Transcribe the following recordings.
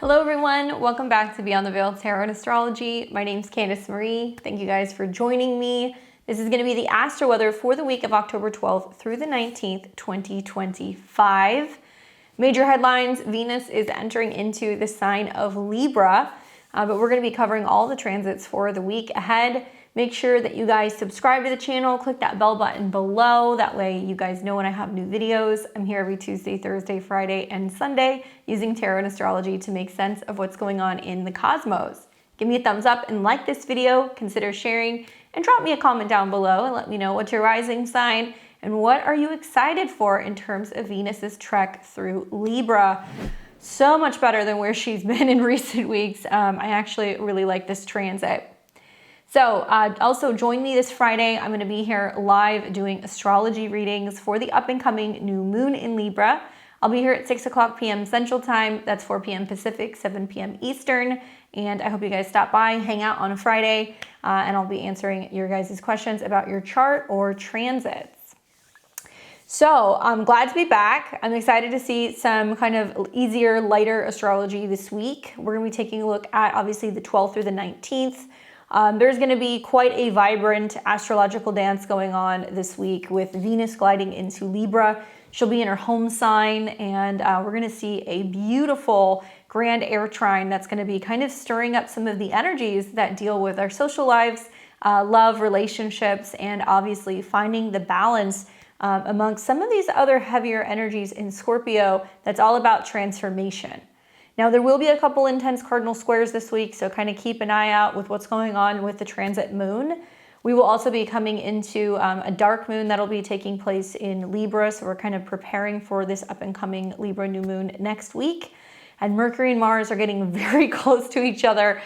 Hello everyone, welcome back to Beyond the Veil Tarot and Astrology. My name's Candice Marie. Thank you guys for joining me. This is going to be the astro weather for the week of October 12th through the 19th, 2025. Major headlines: Venus is entering into the sign of Libra, but we're going to be covering all the transits for the week ahead. Make sure that you guys subscribe to the channel, click that bell button below. That way you guys know when I have new videos. I'm here every Tuesday, Thursday, Friday, and Sunday using tarot and astrology to make sense of what's going on in the cosmos. Give me a thumbs up and like this video, consider sharing, and drop me a comment down below and let me know what's your rising sign and what are you excited for in terms of Venus's trek through Libra. So much better than where she's been in recent weeks. I actually really like this transit. So also join me this Friday. I'm going to be here live doing astrology readings for the up and coming new moon in Libra. I'll be here at 6 o'clock p.m. Central Time. That's 4 p.m. Pacific, 7 p.m. Eastern. And I hope you guys stop by, hang out on a Friday, and I'll be answering your guys' questions about your chart or transits. So I'm glad to be back. I'm excited to see some kind of easier, lighter astrology this week. We're going to be taking a look at obviously the 12th through the 19th. There's going to be quite a vibrant astrological dance going on this week with Venus gliding into Libra. She'll be in her home sign, and we're going to see a beautiful grand air trine that's going to be kind of stirring up some of the energies that deal with our social lives, love, relationships, and obviously finding the balance amongst some of these other heavier energies in Scorpio that's all about transformation. Now, there will be a couple intense cardinal squares this week, so kind of keep an eye out with what's going on with the transit moon. We will also be coming into a dark moon that'll be taking place in Libra, so we're kind of preparing for this up and coming Libra new moon next week. And Mercury and Mars are getting very close to each other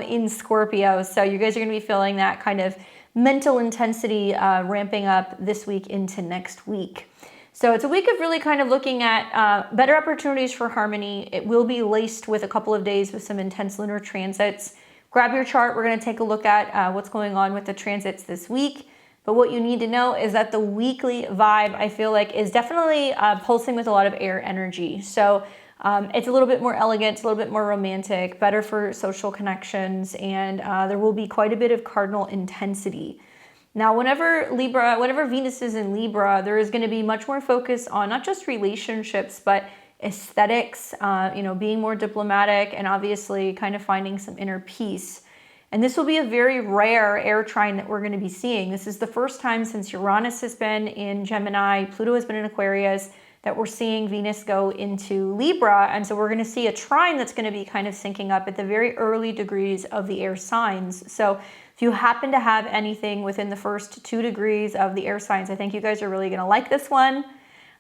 in Scorpio, so you guys are going to be feeling that kind of mental intensity ramping up this week into next week. So it's a week of really kind of looking at better opportunities for harmony. It will be laced with a couple of days with some intense lunar transits. Grab your chart. We're going to take a look at what's going on with the transits this week. But what you need to know is that the weekly vibe, I feel like, is definitely pulsing with a lot of air energy. So it's a little bit more elegant, it's a little bit more romantic, better for social connections, and there will be quite a bit of cardinal intensity. Now, whenever Venus is in Libra, there is going to be much more focus on not just relationships, but aesthetics, being more diplomatic and obviously kind of finding some inner peace. And this will be a very rare air trine that we're going to be seeing. This is the first time since Uranus has been in Gemini, Pluto has been in Aquarius, that we're seeing Venus go into Libra. And so we're going to see a trine that's going to be kind of syncing up at the very early degrees of the air signs. So if you happen to have anything within the first 2 degrees of the air signs, I think you guys are really going to like this one.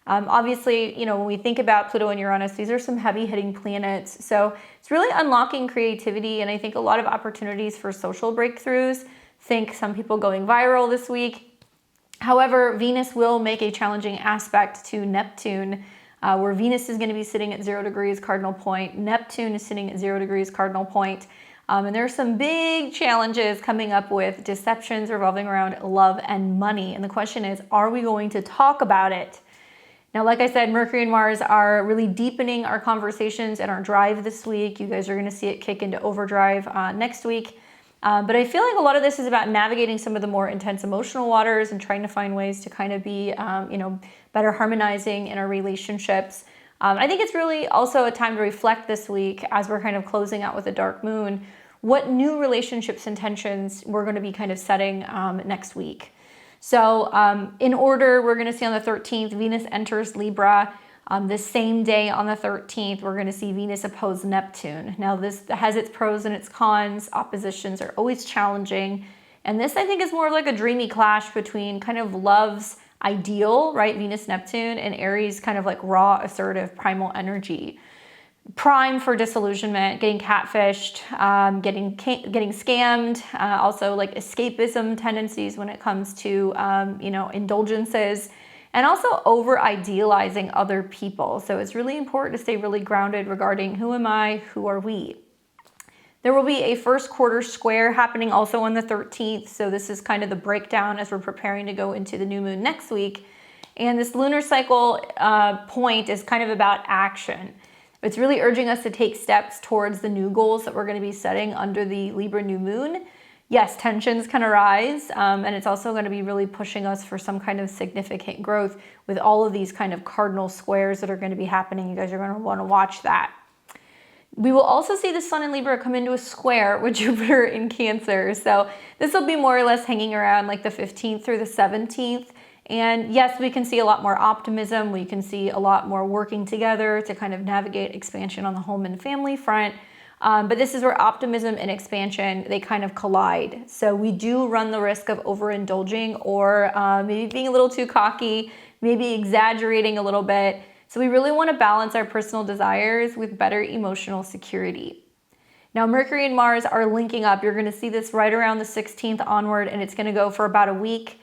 Obviously, when we think about Pluto and Uranus, these are some heavy hitting planets. So it's really unlocking creativity, and I think a lot of opportunities for social breakthroughs. Think some people going viral this week. However, Venus will make a challenging aspect to Neptune, where Venus is going to be sitting at 0 degrees cardinal point. Neptune is sitting at 0 degrees cardinal point. And there are some big challenges coming up with deceptions revolving around love and money. And the question is, are we going to talk about it? Now, like I said, Mercury and Mars are really deepening our conversations and our drive this week. You guys are going to see it kick into overdrive next week. But I feel like a lot of this is about navigating some of the more intense emotional waters and trying to find ways to kind of be, better harmonizing in our relationships. I think it's really also a time to reflect this week as we're kind of closing out with a dark moon, what new relationships and tensions we're going to be kind of setting next week. So in order, we're going to see on the 13th, Venus enters Libra. The same day on the 13th, we're going to see Venus oppose Neptune. Now, this has its pros and its cons. Oppositions are always challenging. And this, I think, is more like a dreamy clash between kind of love's ideal, right? Venus, Neptune, and Aries, kind of like raw, assertive, primal energy. Prime for disillusionment, getting catfished, getting scammed, also like escapism tendencies when it comes to, indulgences, and also over-idealizing other people. So it's really important to stay really grounded regarding who am I, who are we. There will be a first quarter square happening also on the 13th. So this is kind of the breakdown as we're preparing to go into the new moon next week. And this lunar cycle point is kind of about action. It's really urging us to take steps towards the new goals that we're going to be setting under the Libra new moon. Yes, tensions can arise, and it's also going to be really pushing us for some kind of significant growth with all of these kind of cardinal squares that are going to be happening. You guys are going to want to watch that. We will also see the Sun in Libra come into a square with Jupiter in Cancer. So this will be more or less hanging around like the 15th through the 17th. And yes, we can see a lot more optimism. We can see a lot more working together to kind of navigate expansion on the home and family front. But this is where optimism and expansion, they kind of collide. So we do run the risk of overindulging or maybe being a little too cocky, maybe exaggerating a little bit. So we really want to balance our personal desires with better emotional security. Now, Mercury and Mars are linking up. You're going to see this right around the 16th onward, and it's going to go for about a week.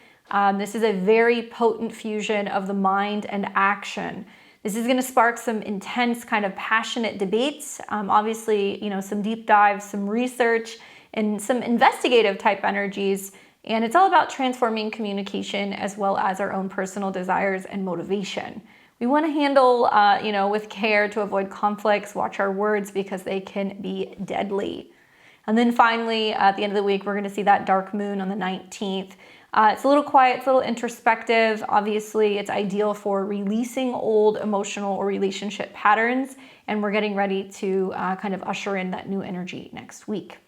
This is a very potent fusion of the mind and action. This is going to spark some intense kind of passionate debates. Obviously, some deep dives, some research, and some investigative type energies. And it's all about transforming communication as well as our own personal desires and motivation. We want to handle, with care to avoid conflicts, watch our words because they can be deadly. And then finally, at the end of the week, we're going to see that dark moon on the 19th. It's a little quiet, it's a little introspective. Obviously, it's ideal for releasing old emotional or relationship patterns, and we're getting ready to kind of usher in that new energy next week.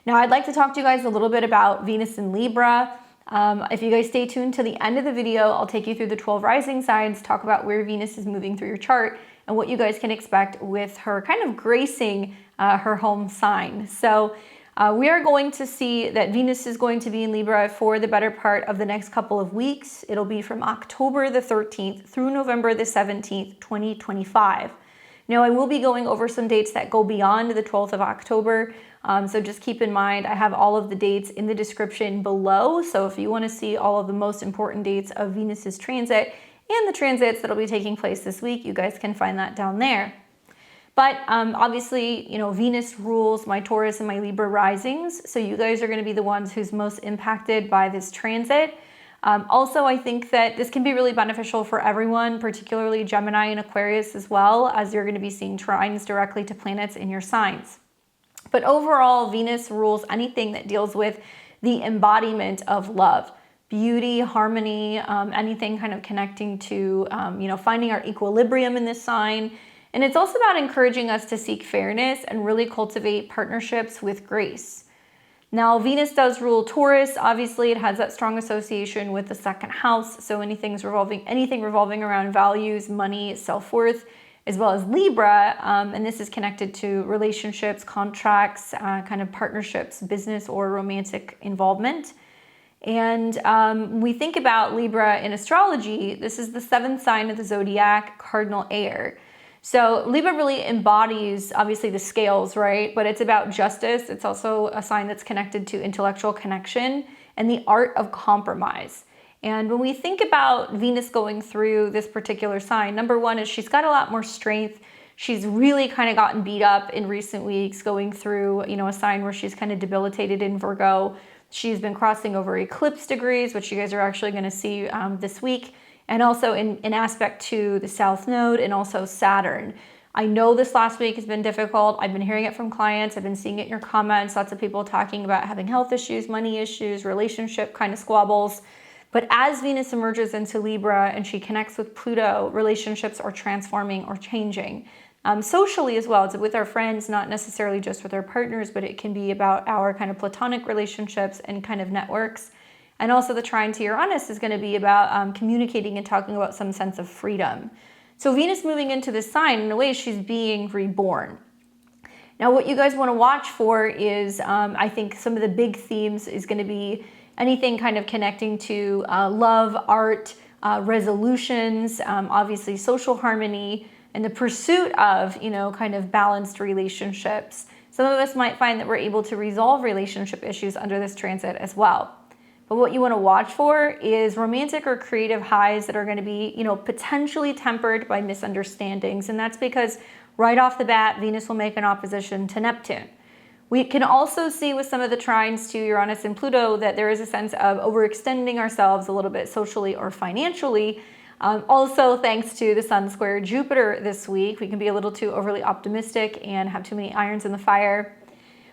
Now, I'd like to talk to you guys a little bit about Venus in Libra. If you guys stay tuned to the end of the video, I'll take you through the 12 rising signs, talk about where Venus is moving through your chart, and what you guys can expect with her kind of gracing her home sign. So we are going to see that Venus is going to be in Libra for the better part of the next couple of weeks. It'll be from October the 13th through November the 17th, 2025. Now, I will be going over some dates that go beyond the 12th of October. So just keep in mind, I have all of the dates in the description below. So if you want to see all of the most important dates of Venus's transit and the transits that'll be taking place this week, you guys can find that down there. But obviously, Venus rules my Taurus and my Libra risings. So you guys are going to be the ones who's most impacted by this transit. Also, I think that this can be really beneficial for everyone, particularly Gemini and Aquarius as well, as you're going to be seeing trines directly to planets in your signs. But overall, Venus rules anything that deals with the embodiment of love, beauty, harmony, anything kind of connecting to, finding our equilibrium in this sign. And it's also about encouraging us to seek fairness and really cultivate partnerships with grace. Now, Venus does rule Taurus. Obviously, it has that strong association with the second house. So anything revolving around values, money, self-worth, as well as Libra. And this is connected to relationships, contracts, kind of partnerships, business or romantic involvement. And we think about Libra in astrology. This is the 7th sign of the Zodiac, cardinal air. So Libra really embodies, obviously, the scales, right? But it's about justice. It's also a sign that's connected to intellectual connection and the art of compromise. And when we think about Venus going through this particular sign, number one is she's got a lot more strength. She's really kind of gotten beat up in recent weeks, going through, a sign where she's kind of debilitated in Virgo. She's been crossing over eclipse degrees, which you guys are actually going to see this week. And also in aspect to the South Node and also Saturn. I know this last week has been difficult. I've been hearing it from clients. I've been seeing it in your comments. Lots of people talking about having health issues, money issues, relationship kind of squabbles. But as Venus emerges into Libra and she connects with Pluto, relationships are transforming or changing. Socially as well, it's with our friends, not necessarily just with our partners, but it can be about our kind of platonic relationships and kind of networks. And also the trine to Uranus is going to be about communicating and talking about some sense of freedom. So Venus moving into this sign, in a way, she's being reborn. Now, what you guys want to watch for is, I think some of the big themes is going to be anything kind of connecting to love, art, resolutions, obviously social harmony, and the pursuit of, kind of balanced relationships. Some of us might find that we're able to resolve relationship issues under this transit as well. But what you want to watch for is romantic or creative highs that are going to be, potentially tempered by misunderstandings. And that's because right off the bat, Venus will make an opposition to Neptune. We can also see with some of the trines to Uranus and Pluto that there is a sense of overextending ourselves a little bit socially or financially. Also, thanks to the Sun square Jupiter this week, we can be a little too overly optimistic and have too many irons in the fire.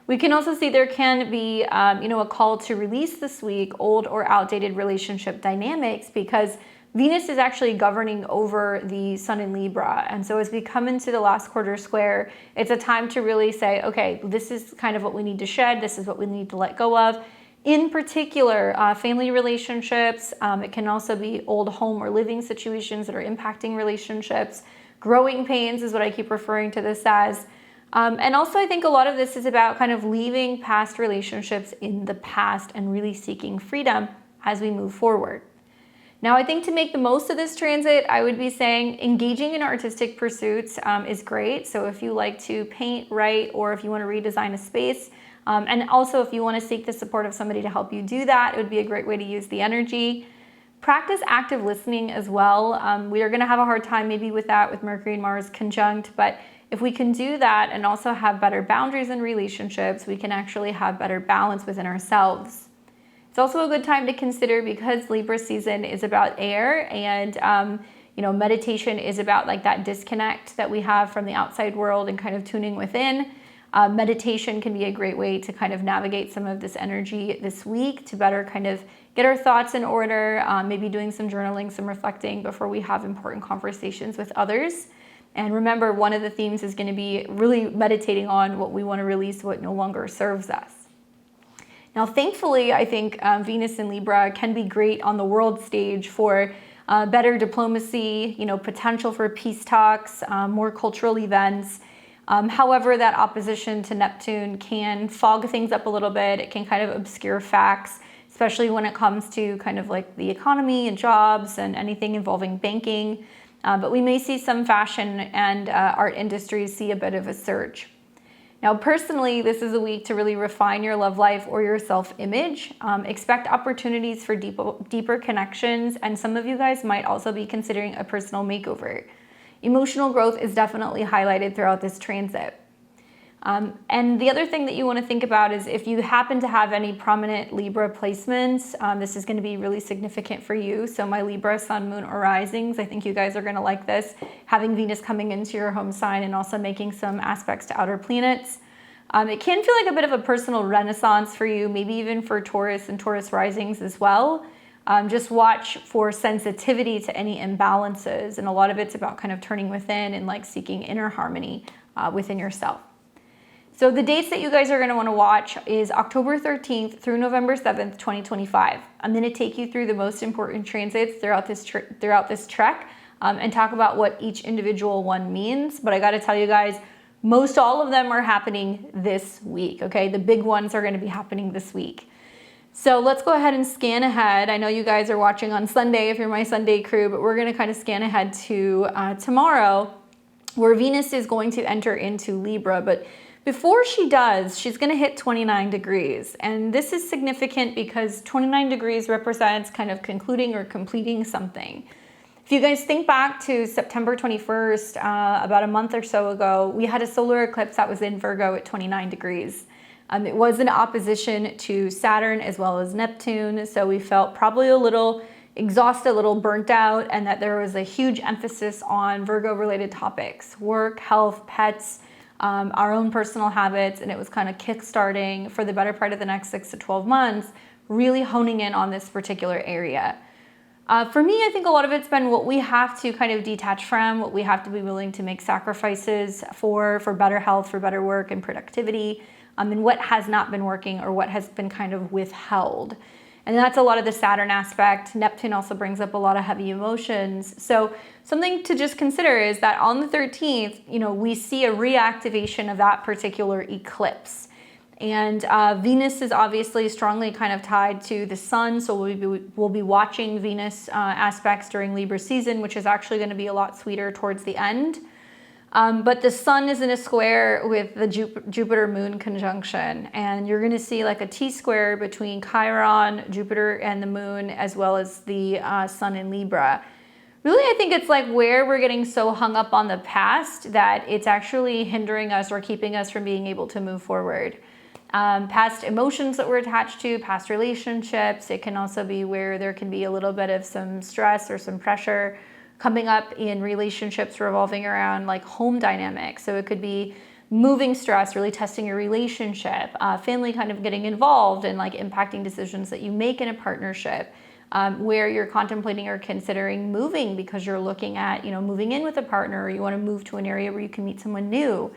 We can also see there can be, a call to release this week old or outdated relationship dynamics, because Venus is actually governing over the Sun in Libra. And so as we come into the last quarter square, it's a time to really say, okay, this is kind of what we need to shed. This is what we need to let go of. In particular, family relationships. It can also be old home or living situations that are impacting relationships. Growing pains is what I keep referring to this as. And also I think a lot of this is about kind of leaving past relationships in the past and really seeking freedom as we move forward. Now, I think to make the most of this transit, I would be saying engaging in artistic pursuits is great. So if you like to paint, write, or if you want to redesign a space, and also if you want to seek the support of somebody to help you do that, it would be a great way to use the energy. Practice active listening as well. We are going to have a hard time maybe with that with Mercury and Mars conjunct, but if we can do that and also have better boundaries in relationships, we can actually have better balance within ourselves. It's also a good time to consider, because Libra season is about air, and meditation is about like that disconnect that we have from the outside world and kind of tuning within. Meditation can be a great way to kind of navigate some of this energy this week to better kind of get our thoughts in order, maybe doing some journaling, some reflecting before we have important conversations with others. And remember, one of the themes is going to be really meditating on what we want to release, what no longer serves us. Now, thankfully, I think Venus in Libra can be great on the world stage for better diplomacy, potential for peace talks, more cultural events. However, that opposition to Neptune can fog things up a little bit. It can kind of obscure facts, especially when it comes to kind of like the economy and jobs and anything involving banking. But we may see some fashion and art industries see a bit of a surge. Now, personally, this is a week to really refine your love life or your self-image. Expect opportunities for deeper connections, and some of you guys might also be considering a personal makeover. Emotional growth is definitely highlighted throughout this transit. And the other thing that you want to think about is if you happen to have any prominent Libra placements, this is going to be really significant for you. So my Libra, Sun, Moon, or Risings, I think you guys are going to like this. Having Venus coming into your home sign and also making some aspects to outer planets. It can feel like a bit of a personal renaissance for you, maybe even for Taurus and Taurus Risings as well. Just watch for sensitivity to any imbalances. And a lot of it's about kind of turning within and like seeking inner harmony within yourself. So the dates that you guys are going to want to watch is October 13th through November 7th, 2025. I'm going to take you through the most important transits throughout this trek and talk about what each individual one means. But I got to tell you guys, most all of them are happening this week, okay? The big ones are going to be happening this week. So let's go ahead and scan ahead. I know you guys are watching on Sunday if you're my Sunday crew, but we're going to kind of scan ahead to tomorrow, where Venus is going to enter into Libra. But before she does, she's going to hit 29 degrees. And this is significant because 29 degrees represents kind of concluding or completing something. If you guys think back to September 21st, about a month or so ago, we had a solar eclipse that was in Virgo at 29 degrees. It was in opposition to Saturn as well as Neptune. So we felt probably a little exhausted, a little burnt out, and that there was a huge emphasis on Virgo related topics, work, health, pets, our own personal habits, and it was kind of kickstarting for the better part of the next 6 to 12 months, really honing in on this particular area. For me, I think a lot of it's been what we have to kind of detach from, what we have to be willing to make sacrifices for better health, for better work and productivity, and what has not been working or what has been kind of withheld. And that's a lot of the Saturn aspect. Neptune also brings up a lot of heavy emotions. So something to just consider is that on the 13th, we see a reactivation of that particular eclipse. And Venus is obviously strongly kind of tied to the sun. So we'll be watching Venus aspects during Libra season, which is actually going to be a lot sweeter towards the end. But the sun is in a square with the Jupiter moon conjunction, and you're going to see like a T-square between Chiron, Jupiter, and the moon, as well as the sun in Libra. Really, I think it's like where we're getting so hung up on the past that it's actually hindering us or keeping us from being able to move forward. Past emotions that we're attached to, past relationships. It can also be where there can be a little bit of some stress or some pressure coming up in relationships revolving around like home dynamics. So it could be moving stress, really testing your relationship, family kind of getting involved and like impacting decisions that you make in a partnership, where you're contemplating or considering moving because you're looking at, moving in with a partner, or you want to move to an area where you can meet someone new.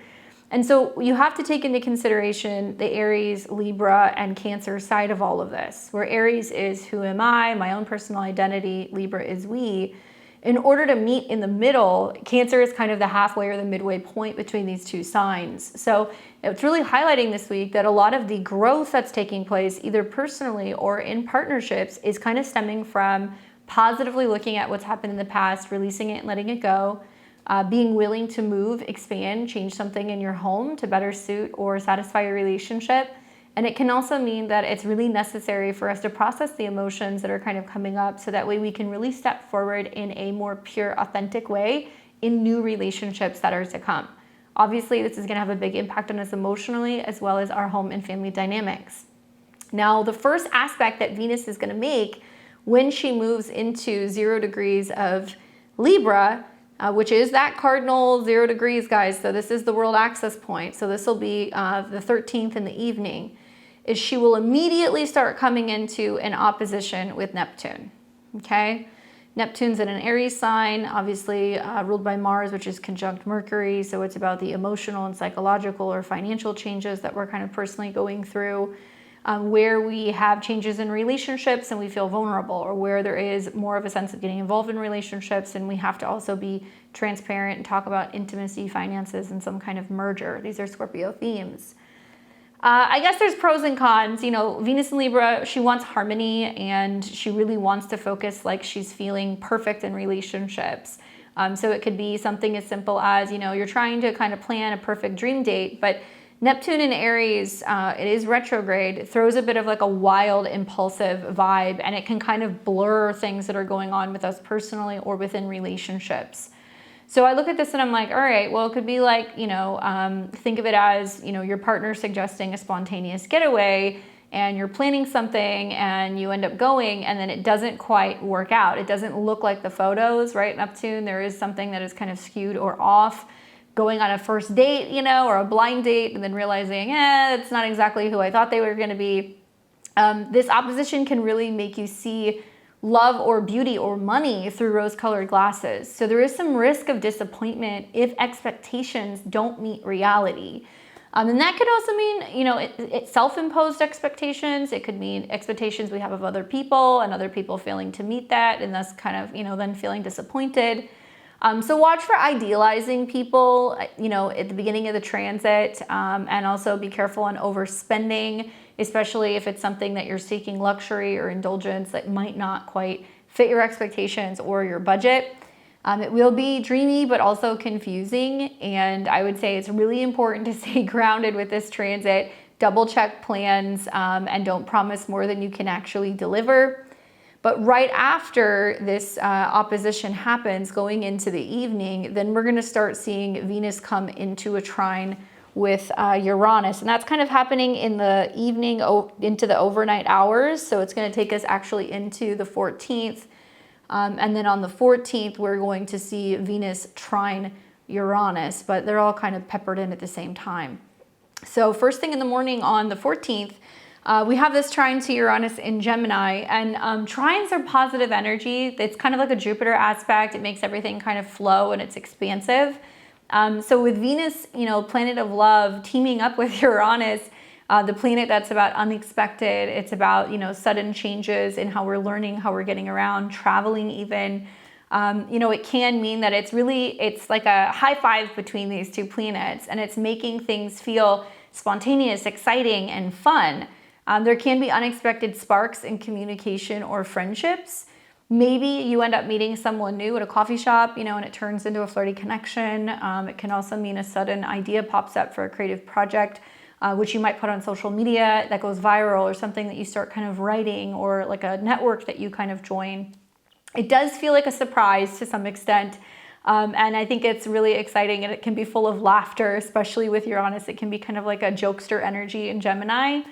And so you have to take into consideration the Aries, Libra, and Cancer side of all of this, where Aries is who am I, my own personal identity, Libra is we. In order to meet in the middle, Cancer is kind of the halfway or the midway point between these two signs. So it's really highlighting this week that a lot of the growth that's taking place, either personally or in partnerships, is kind of stemming from positively looking at what's happened in the past, releasing it and letting it go, being willing to move, expand, change something in your home to better suit or satisfy your relationship. And it can also mean that it's really necessary for us to process the emotions that are kind of coming up so that way we can really step forward in a more pure, authentic way in new relationships that are to come. Obviously, this is going to have a big impact on us emotionally as well as our home and family dynamics. Now, the first aspect that Venus is going to make when she moves into 0 degrees of Libra, which is that cardinal 0 degrees, guys. So this is the world axis point. So this will be the 13th in the evening, is she will immediately start coming into an opposition with Neptune, okay? Neptune's in an Aries sign, obviously ruled by Mars, which is conjunct Mercury. So it's about the emotional and psychological or financial changes that we're kind of personally going through, where we have changes in relationships and we feel vulnerable, or where there is more of a sense of getting involved in relationships and we have to also be transparent and talk about intimacy, finances, and some kind of merger. These are Scorpio themes. I guess there's pros and cons. Venus in Libra, she wants harmony and she really wants to focus like she's feeling perfect in relationships. So it could be something as simple as, you're trying to kind of plan a perfect dream date, but Neptune in Aries, it is retrograde. It throws a bit of like a wild, impulsive vibe, and it can kind of blur things that are going on with us personally or within relationships. So I look at this and I'm like, all right, well, it could be like, think of it as, your partner suggesting a spontaneous getaway and you're planning something and you end up going and then it doesn't quite work out. It doesn't look like the photos, right? Neptune, there is something that is kind of skewed or off. Going on a first date, or a blind date and then realizing, it's not exactly who I thought they were going to be. This opposition can really make you see love or beauty or money through rose-colored glasses. So there is some risk of disappointment if expectations don't meet reality. And that could also mean, it's self-imposed expectations. It could mean expectations we have of other people and other people failing to meet that and thus kind of, then feeling disappointed. So watch for idealizing people, at the beginning of the transit, and also be careful on overspending, especially if it's something that you're seeking luxury or indulgence that might not quite fit your expectations or your budget. It will be dreamy, but also confusing. And I would say it's really important to stay grounded with this transit, double check plans, and don't promise more than you can actually deliver. But right after this opposition happens, going into the evening, then we're going to start seeing Venus come into a trine with Uranus. And that's kind of happening in the evening into the overnight hours. So it's going to take us actually into the 14th. And then on the 14th, we're going to see Venus trine Uranus, but they're all kind of peppered in at the same time. So first thing in the morning on the 14th, we have this trine to Uranus in Gemini, and trines are positive energy. It's kind of like a Jupiter aspect. It makes everything kind of flow and it's expansive. So with Venus, planet of love, teaming up with Uranus, the planet that's about unexpected, it's about, sudden changes in how we're learning, how we're getting around, traveling even. It can mean that it's like a high five between these two planets, and it's making things feel spontaneous, exciting, and fun. There can be unexpected sparks in communication or friendships. Maybe you end up meeting someone new at a coffee shop, and it turns into a flirty connection. It can also mean a sudden idea pops up for a creative project, which you might put on social media that goes viral, or something that you start kind of writing, or like a network that you kind of join. It does feel like a surprise to some extent. And I think it's really exciting, and it can be full of laughter, especially with Uranus. It can be kind of like a jokester energy in Gemini.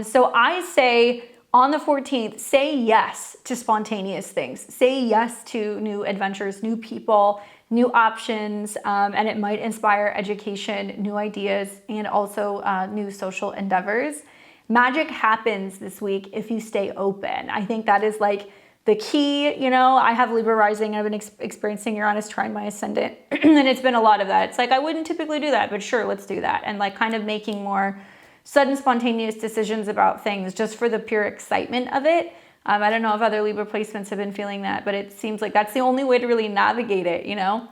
So I say On the 14th, say yes to spontaneous things. Say yes to new adventures, new people, new options, and it might inspire education, new ideas, and also new social endeavors. Magic happens this week if you stay open. I think that is like the key. You know, I have Libra rising. I've been experiencing Uranus trine my ascendant, and it's been a lot of that. It's like, I wouldn't typically do that, but sure, let's do that. And like kind of making more sudden spontaneous decisions about things just for the pure excitement of it. I don't know if other Libra placements have been feeling that, but it seems like that's the only way to really navigate it, you know?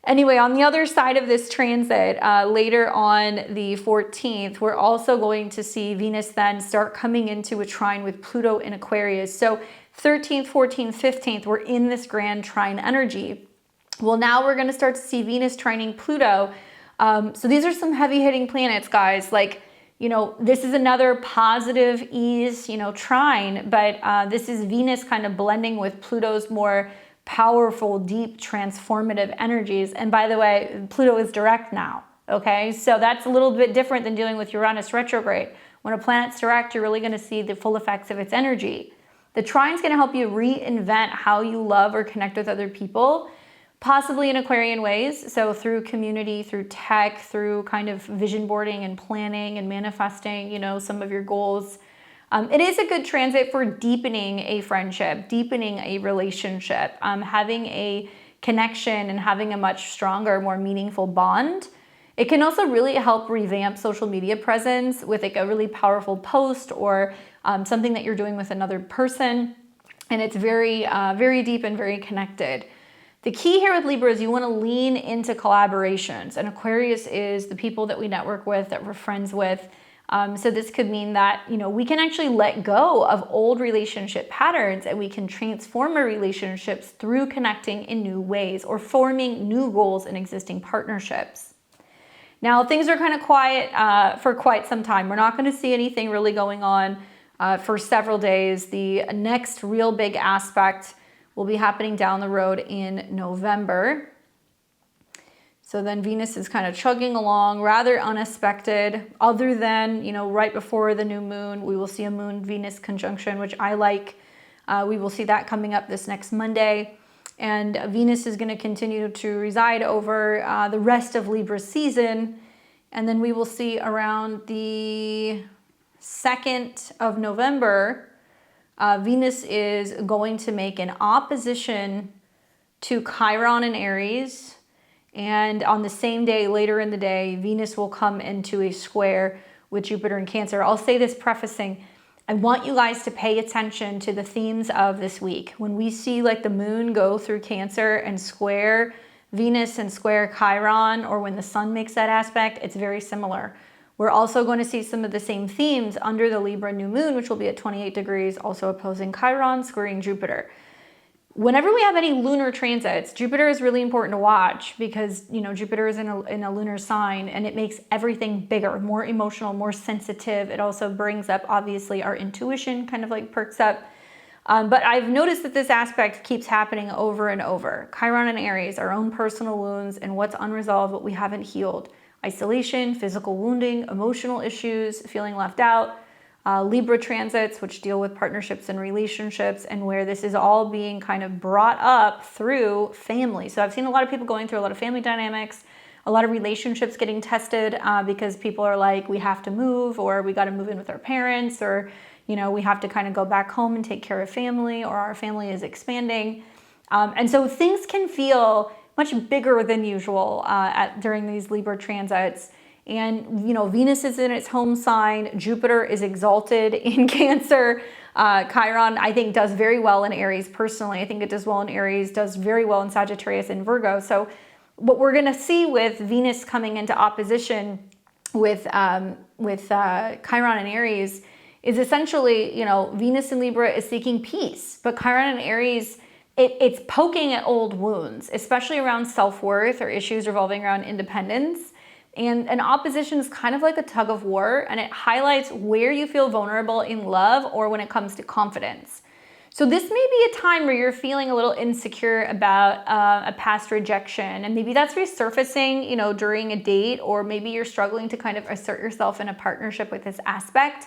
Anyway, on the other side of this transit, later on the 14th, we're also going to see Venus then start coming into a trine with Pluto in Aquarius. So 13th, 14th, 15th, we're in this grand trine energy. Well, now we're going to start to see Venus trining Pluto. So these are some heavy hitting planets, guys. Like, you know, this is another positive ease, you know, trine, but this is Venus kind of blending with Pluto's more powerful, deep, transformative energies. And by the way, Pluto is direct now, okay? So that's a little bit different than dealing with Uranus retrograde. When a planet's direct, you're really gonna see the full effects of its energy. The trine's gonna help you reinvent how you love or connect with other people, possibly in Aquarian ways. So through community, through tech, through kind of vision boarding and planning and manifesting, you know, some of your goals. It is a good transit for deepening a friendship, deepening a relationship, having a connection and having a much stronger, more meaningful bond. It can also really help revamp social media presence with like a really powerful post or something that you're doing with another person. And it's very, very deep and very connected. The key here with Libra is you want to lean into collaborations. And Aquarius is the people that we network with, that we're friends with. So this could mean that, you know, we can actually let go of old relationship patterns and we can transform our relationships through connecting in new ways or forming new goals in existing partnerships. Now, things are kind of quiet for quite some time. We're not going to see anything really going on for several days. The next real big aspect will be happening down the road in November. So then Venus is kind of chugging along, rather unexpected, other than, you know, right before the new moon, we will see a moon-Venus conjunction, which I like. We will see that coming up this next Monday. And Venus is going to continue to reside over the rest of Libra season. And then we will see around the 2nd of November, Venus is going to make an opposition to Chiron in Aries. And on the same day, later in the day, Venus will come into a square with Jupiter in Cancer. I'll say this prefacing, I want you guys to pay attention to the themes of this week. When we see like the moon go through Cancer and square Venus and square Chiron, or when the sun makes that aspect, it's very similar. We're also going to see some of the same themes under the Libra new moon, which will be at 28 degrees, also opposing Chiron, squaring Jupiter. Whenever we have any lunar transits, Jupiter is really important to watch because, you know, Jupiter is in a lunar sign and it makes everything bigger, more emotional, more sensitive. It also brings up, obviously, our intuition kind of like perks up. But I've noticed that this aspect keeps happening over and over. Chiron and Aries, our own personal wounds and what's unresolved, what we haven't healed. Isolation, physical wounding, emotional issues, feeling left out. Libra transits, which deal with partnerships and relationships, and where this is all being kind of brought up through family. So I've seen a lot of people going through a lot of family dynamics, a lot of relationships getting tested because people are like, we have to move, or we got to move in with our parents, or, you know, we have to kind of go back home and take care of family, or our family is expanding. And so things can feel much bigger than usual during these Libra transits. And, you know, Venus is in its home sign. Jupiter is exalted in Cancer. Chiron, I think, does very well in Aries. Personally, I think it does well in Aries, does very well in Sagittarius and Virgo. So what we're going to see with Venus coming into opposition with Chiron and Aries is essentially, you know, Venus in Libra is seeking peace, but Chiron and Aries, it's poking at old wounds, especially around self-worth or issues revolving around independence. And an opposition is kind of like a tug of war, and it highlights where you feel vulnerable in love or when it comes to confidence. So this may be a time where you're feeling a little insecure about a past rejection, and maybe that's resurfacing, you know, during a date, or maybe you're struggling to kind of assert yourself in a partnership with this aspect.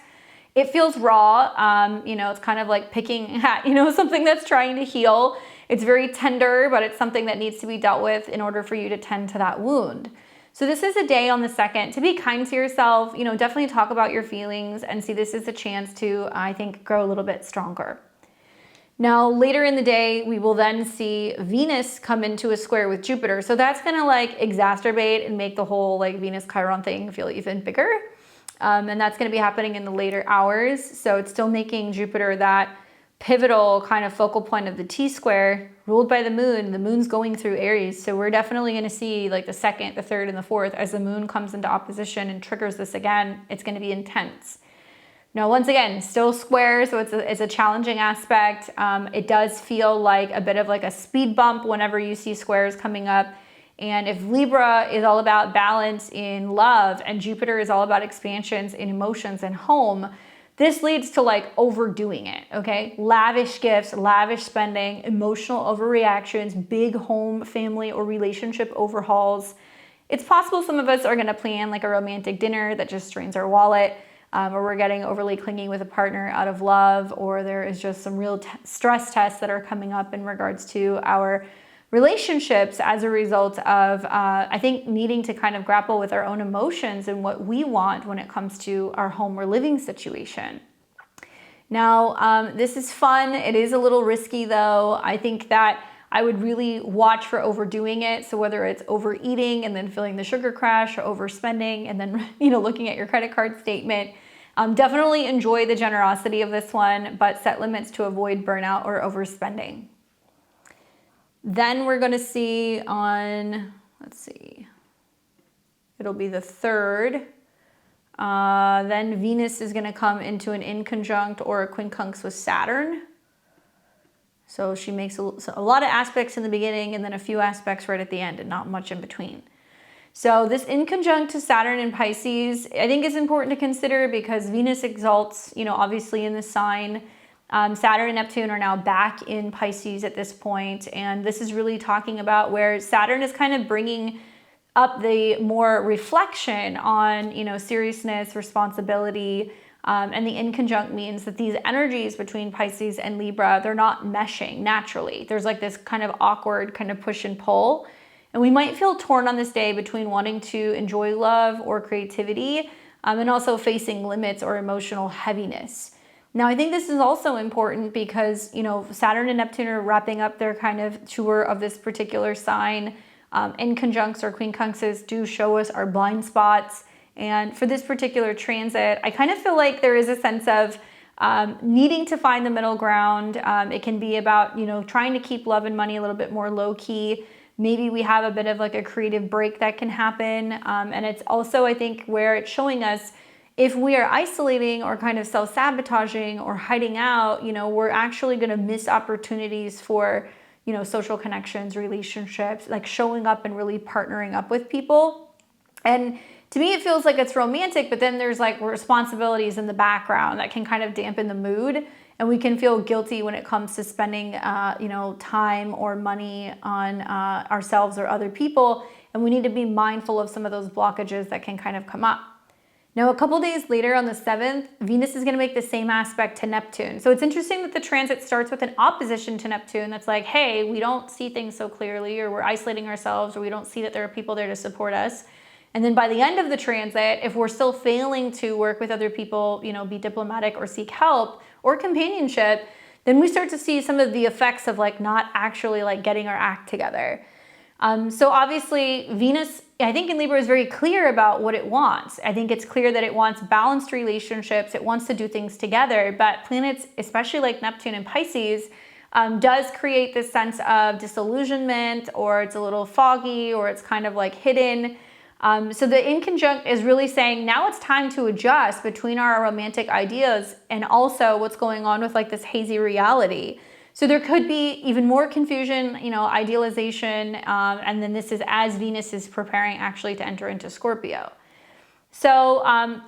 It feels raw. You know, it's kind of like picking at, you know, something that's trying to heal. It's very tender, but it's something that needs to be dealt with in order for you to tend to that wound. So this is a day on the 2nd to be kind to yourself, you know, definitely talk about your feelings and see this is a chance to, I think, grow a little bit stronger. Now, later in the day, we will then see Venus come into a square with Jupiter. So that's going to like exacerbate and make the whole like Venus Chiron thing feel even bigger. And that's going to be happening in the later hours. So it's still making Jupiter that pivotal kind of focal point of the T-square ruled by the moon. The moon's going through Aries. So we're definitely going to see like the 2nd, the 3rd, and the 4th as the moon comes into opposition and triggers this again. It's going to be intense. Now, once again, still square, so it's a challenging aspect. It does feel like a bit of like a speed bump whenever you see squares coming up. And if Libra is all about balance in love and Jupiter is all about expansions in emotions and home, this leads to like overdoing it, okay? Lavish gifts, lavish spending, emotional overreactions, big home, family, or relationship overhauls. It's possible some of us are gonna plan like a romantic dinner that just strains our wallet. Or we're getting overly clingy with a partner out of love, or there is just some real stress tests that are coming up in regards to our relationships as a result of, I think, needing to kind of grapple with our own emotions and what we want when it comes to our home or living situation. Now, this is fun. It is a little risky though. I think that I would really watch for overdoing it. So whether it's overeating and then feeling the sugar crash, or overspending and then, you know, looking at your credit card statement, definitely enjoy the generosity of this one, but set limits to avoid burnout or overspending. Then we're going to see on, let's see, it'll be the 3rd. Then Venus is going to come into an inconjunct or a quincunx with Saturn. So she makes a lot of aspects in the beginning and then a few aspects right at the end and not much in between. So this inconjunct to Saturn in Pisces, I think is important to consider because Venus exalts, you know, obviously in the sign. Saturn and Neptune are now back in Pisces at this point. And this is really talking about where Saturn is kind of bringing up the more reflection on, you know, seriousness, responsibility, and the inconjunct means that these energies between Pisces and Libra, they're not meshing naturally. There's like this kind of awkward kind of push and pull. And we might feel torn on this day between wanting to enjoy love or creativity, and also facing limits or emotional heaviness. Now, I think this is also important because, you know, Saturn and Neptune are wrapping up their kind of tour of this particular sign. Inconjuncts or quincunxes do show us our blind spots. And for this particular transit, I kind of feel like there is a sense of needing to find the middle ground. It can be about, you know, trying to keep love and money a little bit more low key. Maybe we have a bit of like a creative break that can happen. And it's also, I think, where it's showing us if we are isolating or kind of self-sabotaging or hiding out, you know, we're actually going to miss opportunities for, you know, social connections, relationships, like showing up and really partnering up with people. And to me, it feels like it's romantic, but then there's like responsibilities in the background that can kind of dampen the mood. And we can feel guilty when it comes to spending, you know, time or money on ourselves or other people. And we need to be mindful of some of those blockages that can kind of come up. Now, a couple days later on the 7th, Venus is going to make the same aspect to Neptune. So it's interesting that the transit starts with an opposition to Neptune that's like, hey, we don't see things so clearly, or we're isolating ourselves, or we don't see that there are people there to support us. And then by the end of the transit, if we're still failing to work with other people, you know, be diplomatic or seek help or companionship, then we start to see some of the effects of like not actually like getting our act together. So obviously Venus, I think in Libra, is very clear about what it wants. I think it's clear that it wants balanced relationships. It wants to do things together, but planets, especially like Neptune and Pisces, does create this sense of disillusionment, or it's a little foggy, or it's kind of like hidden. So the inconjunct is really saying now it's time to adjust between our romantic ideas and also what's going on with like this hazy reality. So there could be even more confusion, you know, idealization, and then this is as Venus is preparing actually to enter into Scorpio. So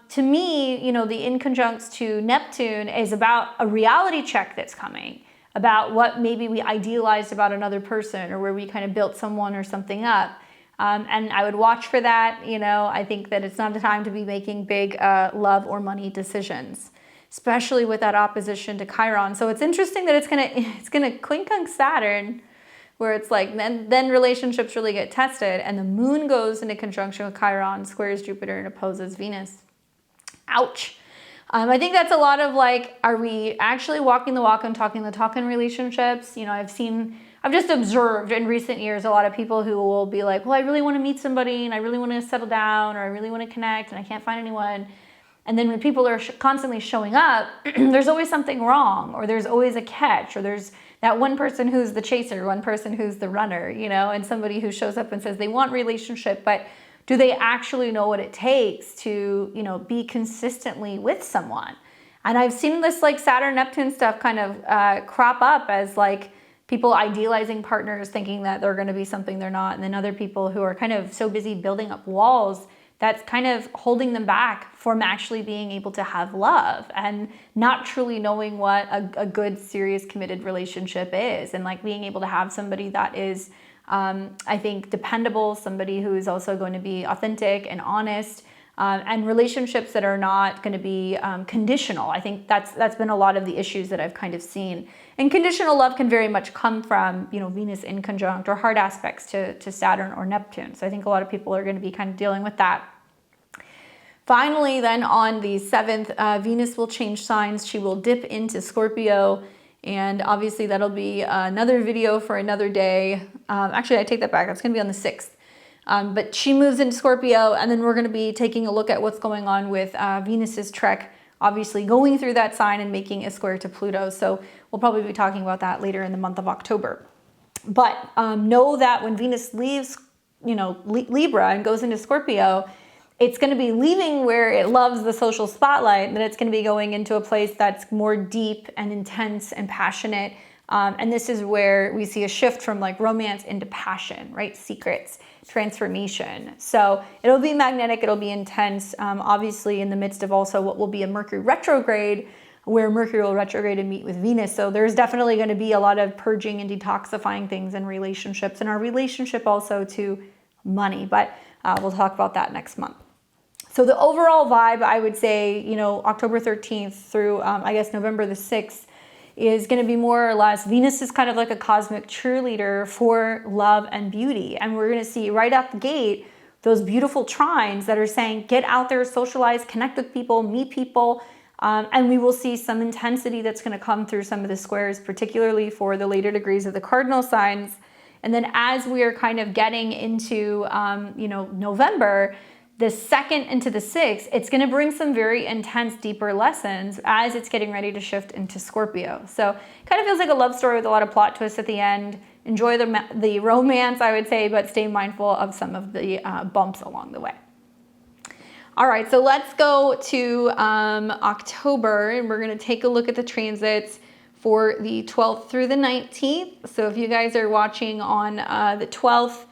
to me, you know, the inconjuncts to Neptune is about a reality check that's coming, about what maybe we idealized about another person, or where we kind of built someone or something up. And I would watch for that. You know, I think that it's not the time to be making big love or money decisions. especially with that opposition to Chiron. So it's interesting that it's gonna quincunx Saturn, where it's like then relationships really get tested, and the moon goes into conjunction with Chiron, squares Jupiter, and opposes Venus. Ouch. I think that's a lot of like, are we actually walking the walk and talking the talk in relationships? You know, I've just observed in recent years a lot of people who will be like, well, I really want to meet somebody and I really want to settle down, or I really want to connect and I can't find anyone. And then when people are constantly showing up, there's always something wrong, or there's always a catch, or there's that one person who's the chaser, one person who's the runner, you know, and somebody who shows up and says they want relationship, but do they actually know what it takes to, you know, be consistently with someone? And I've seen this like Saturn Neptune stuff kind of crop up as like people idealizing partners, thinking that they're going to be something they're not, and then other people who are kind of so busy building up walls that's kind of holding them back from actually being able to have love and not truly knowing what a good, serious, committed relationship is, and like being able to have somebody that is, I think, dependable, somebody who is also going to be authentic and honest, and relationships that are not going to be conditional. I think that's been a lot of the issues that I've kind of seen. And conditional love can very much come from, you know, Venus in conjunct or hard aspects to Saturn or Neptune. So I think a lot of people are going to be kind of dealing with that. Finally, then on the 7th, Venus will change signs. She will dip into Scorpio. And obviously that'll be another video for another day. Actually, I take that back. That's going to be on the 6th. But she moves into Scorpio, and then we're going to be taking a look at what's going on with Venus's trek, obviously going through that sign and making a square to Pluto. So we'll probably be talking about that later in the month of October. But know that when Venus leaves, you know, Libra and goes into Scorpio, it's going to be leaving where it loves the social spotlight, and then it's going to be going into a place that's more deep and intense and passionate. And this is where we see a shift from like romance into passion, right? Secrets, transformation. So it'll be magnetic, it'll be intense, obviously in the midst of also what will be a Mercury retrograde, where Mercury will retrograde and meet with Venus. So there's definitely going to be a lot of purging and detoxifying things in relationships, and our relationship also to money. But we'll talk about that next month. So the overall vibe, I would say, you know, October 13th through, I guess, November the 6th is going to be more or less, Venus is kind of like a cosmic cheerleader for love and beauty. And we're going to see right out the gate those beautiful trines that are saying, get out there, socialize, connect with people, meet people. And we will see some intensity that's going to come through some of the squares, particularly for the later degrees of the cardinal signs. And then as we are kind of getting into, you know, November, the 2nd into the 6th, it's going to bring some very intense, deeper lessons as it's getting ready to shift into Scorpio. So kind of feels like a love story with a lot of plot twists at the end. Enjoy the romance, I would say, but stay mindful of some of the bumps along the way. All right, so let's go to October, and we're going to take a look at the transits for the 12th through the 19th. So if you guys are watching on the 12th,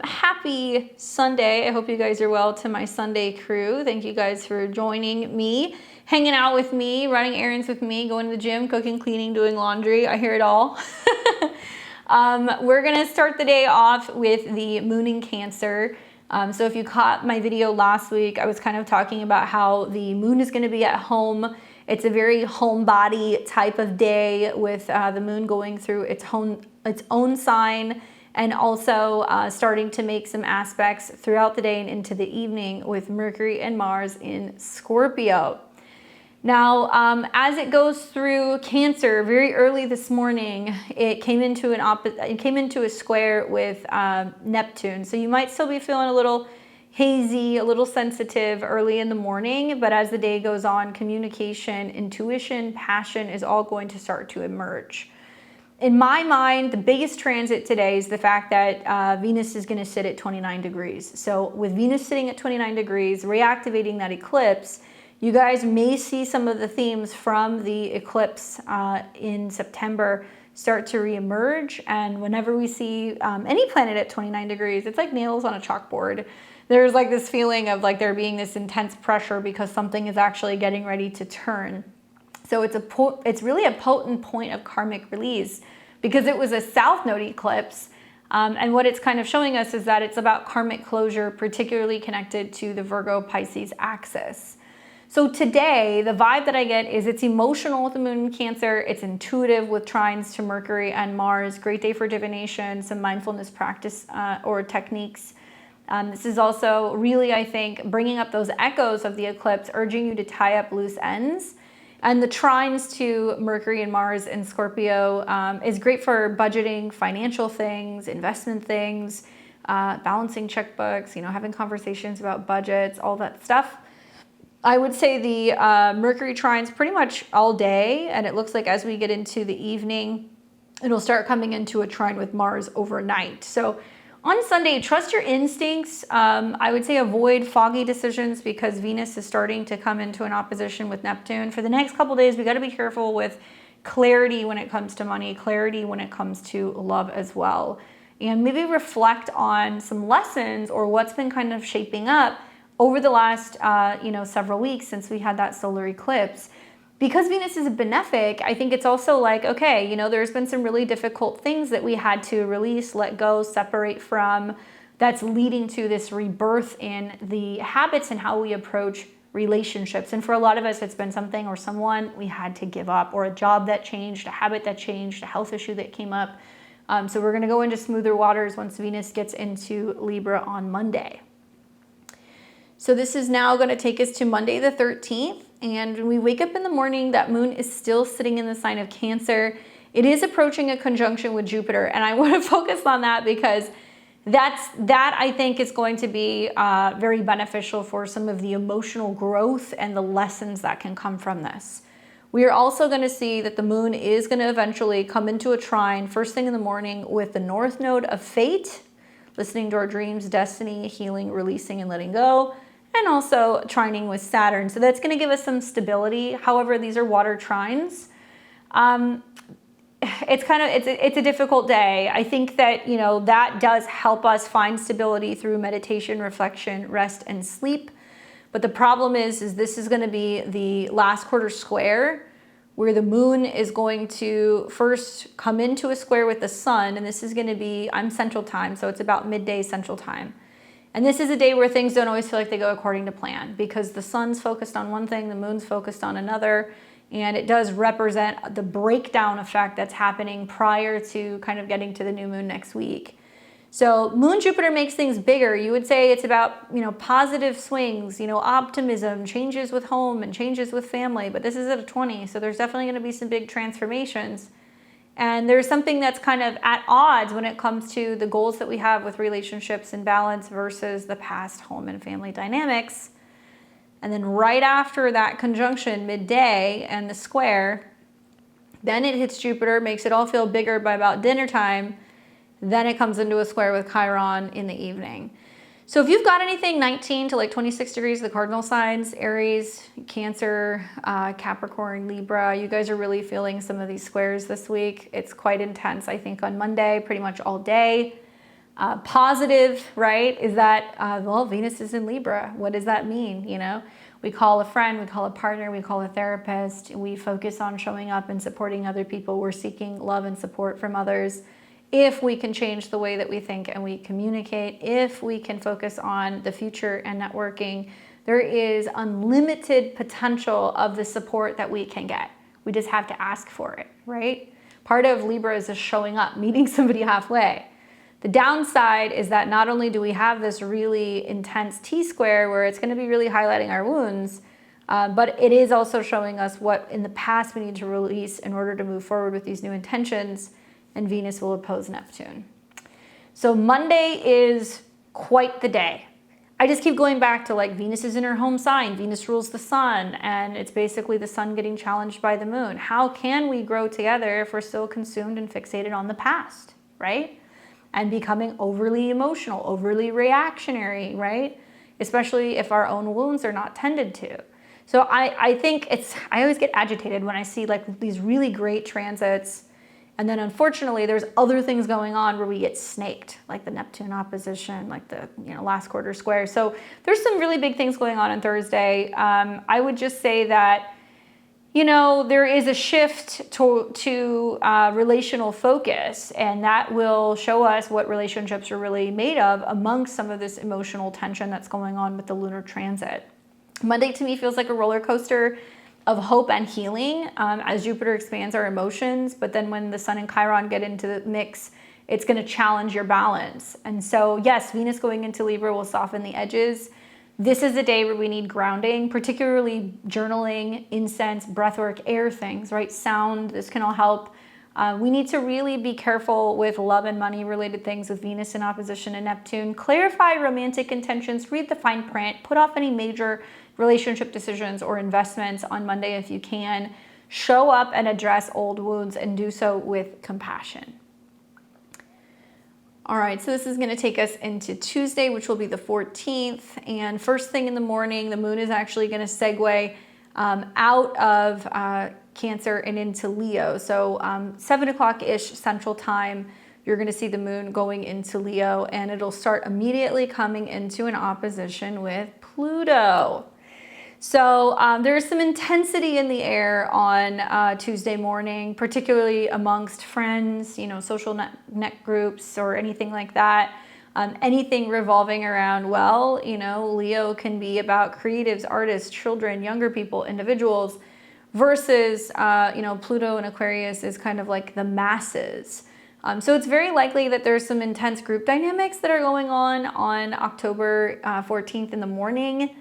happy Sunday. I hope you guys are well to my Sunday crew. Thank you guys for joining me, hanging out with me, running errands with me, going to the gym, cooking, cleaning, doing laundry. I hear it all. We're going to start the day off with the moon in Cancer. So if you caught my video last week, I was kind of talking about how the moon is going to be at home. It's a very homebody type of day with the moon going through its own sign, and also starting to make some aspects throughout the day and into the evening with Mercury and Mars in Scorpio. Now, as it goes through Cancer, very early this morning, it came into a square with Neptune. So you might still be feeling a little hazy, a little sensitive early in the morning, but as the day goes on, communication, intuition, passion is all going to start to emerge. In my mind, the biggest transit today is the fact that Venus is going to sit at 29 degrees. So with Venus sitting at 29 degrees, reactivating that eclipse, you guys may see some of the themes from the eclipse in September start to reemerge. And whenever we see any planet at 29 degrees, it's like nails on a chalkboard. There's like this feeling of like there being this intense pressure because something is actually getting ready to turn. So it's really a potent point of karmic release because it was a south node eclipse. And what it's kind of showing us is that it's about karmic closure, particularly connected to the Virgo Pisces axis. So today, the vibe that I get is it's emotional with the moon in Cancer. It's intuitive with trines to Mercury and Mars. Great day for divination, some mindfulness practice or techniques. This is also really, I think, bringing up those echoes of the eclipse, urging you to tie up loose ends. And the trines to Mercury and Mars in Scorpio is great for budgeting, financial things, investment things, balancing checkbooks, having conversations about budgets, all that stuff. I would say the Mercury trines pretty much all day, and it looks like as we get into the evening, it'll start coming into a trine with Mars overnight. So on Sunday, trust your instincts. I would say avoid foggy decisions because Venus is starting to come into an opposition with Neptune. For the next couple days, we got to be careful with clarity when it comes to money, clarity when it comes to love as well. And maybe reflect on some lessons or what's been kind of shaping up over the last, several weeks since we had that solar eclipse. Because Venus is a benefic, I think it's also like, okay, there's been some really difficult things that we had to release, let go, separate from, that's leading to this rebirth in the habits and how we approach relationships. And for a lot of us, it's been something or someone we had to give up, or a job that changed, a habit that changed, a health issue that came up. So we're going to go into smoother waters once Venus gets into Libra on Monday. So this is now going to take us to Monday the 13th. And when we wake up in the morning, that moon is still sitting in the sign of Cancer. It is approaching a conjunction with Jupiter. And I want to focus on that because that I think is going to be very beneficial for some of the emotional growth and the lessons that can come from this. We are also going to see that the moon is going to eventually come into a trine first thing in the morning with the north node of fate, listening to our dreams, destiny, healing, releasing, and letting go. And also trining with Saturn. So that's going to give us some stability. However, these are water trines. It's a difficult day. I think that, that does help us find stability through meditation, reflection, rest, and sleep. But the problem is this is going to be the last quarter square where the moon is going to first come into a square with the sun. And this is going to be, I'm Central Time, so it's about midday Central Time. And this is a day where things don't always feel like they go according to plan because the sun's focused on one thing, the moon's focused on another, and it does represent the breakdown effect that's happening prior to kind of getting to the new moon next week. So Moon Jupiter makes things bigger. You would say it's about, positive swings, optimism, changes with home and changes with family, but this is at a 20, so there's definitely going to be some big transformations. And there's something that's kind of at odds when it comes to the goals that we have with relationships and balance versus the past home and family dynamics. And then right after that conjunction, midday and the square, then it hits Jupiter, makes it all feel bigger by about dinner time. Then it comes into a square with Chiron in the evening. So if you've got anything 19 to 26 degrees, the cardinal signs, Aries, Cancer, Capricorn, Libra, you guys are really feeling some of these squares this week. It's quite intense, I think, on Monday, pretty much all day. Positive, right, is that, Venus is in Libra. What does that mean, We call a friend, we call a partner, we call a therapist. We focus on showing up and supporting other people. We're seeking love and support from others. If we can change the way that we think and we communicate, if we can focus on the future and networking, there is unlimited potential of the support that we can get. We just have to ask for it, right? Part of Libra is just showing up, meeting somebody halfway. The downside is that not only do we have this really intense T-square where it's going to be really highlighting our wounds, but it is also showing us what in the past we need to release in order to move forward with these new intentions. And Venus will oppose Neptune. So Monday is quite the day. I just keep going back to Venus is in her home sign. Venus rules the sun, and it's basically the sun getting challenged by the moon. How can we grow together if we're still consumed and fixated on the past, right? And becoming overly emotional, overly reactionary, right? Especially if our own wounds are not tended to. So I think I always get agitated when I see these really great transits. And then unfortunately, there's other things going on where we get snaked, like the Neptune opposition, like the last quarter square. So there's some really big things going on Thursday. I would just say that, there is a shift to relational focus, and that will show us what relationships are really made of amongst some of this emotional tension that's going on with the lunar transit. Monday to me feels like a roller coaster of hope and healing as Jupiter expands our emotions. But then when the Sun and Chiron get into the mix, it's going to challenge your balance. And so, yes, Venus going into Libra will soften the edges. This is a day where we need grounding, particularly journaling, incense, breathwork, air things, right? Sound, this can all help. We need to really be careful with love and money related things with Venus in opposition to Neptune. Clarify romantic intentions, read the fine print, put off any major relationship decisions or investments on Monday if you can. Show up and address old wounds and do so with compassion. All right, so this is going to take us into Tuesday, which will be the 14th. And first thing in the morning, the moon is actually going to segue out of Cancer and into Leo. So 7 o'clock-ish Central Time, you're going to see the moon going into Leo, and it'll start immediately coming into an opposition with Pluto. So there's some intensity in the air on Tuesday morning, particularly amongst friends, social net groups or anything like that. Anything revolving around, Leo can be about creatives, artists, children, younger people, individuals, versus, Pluto and Aquarius is kind of like the masses. So it's very likely that there's some intense group dynamics that are going on October 14th in the morning.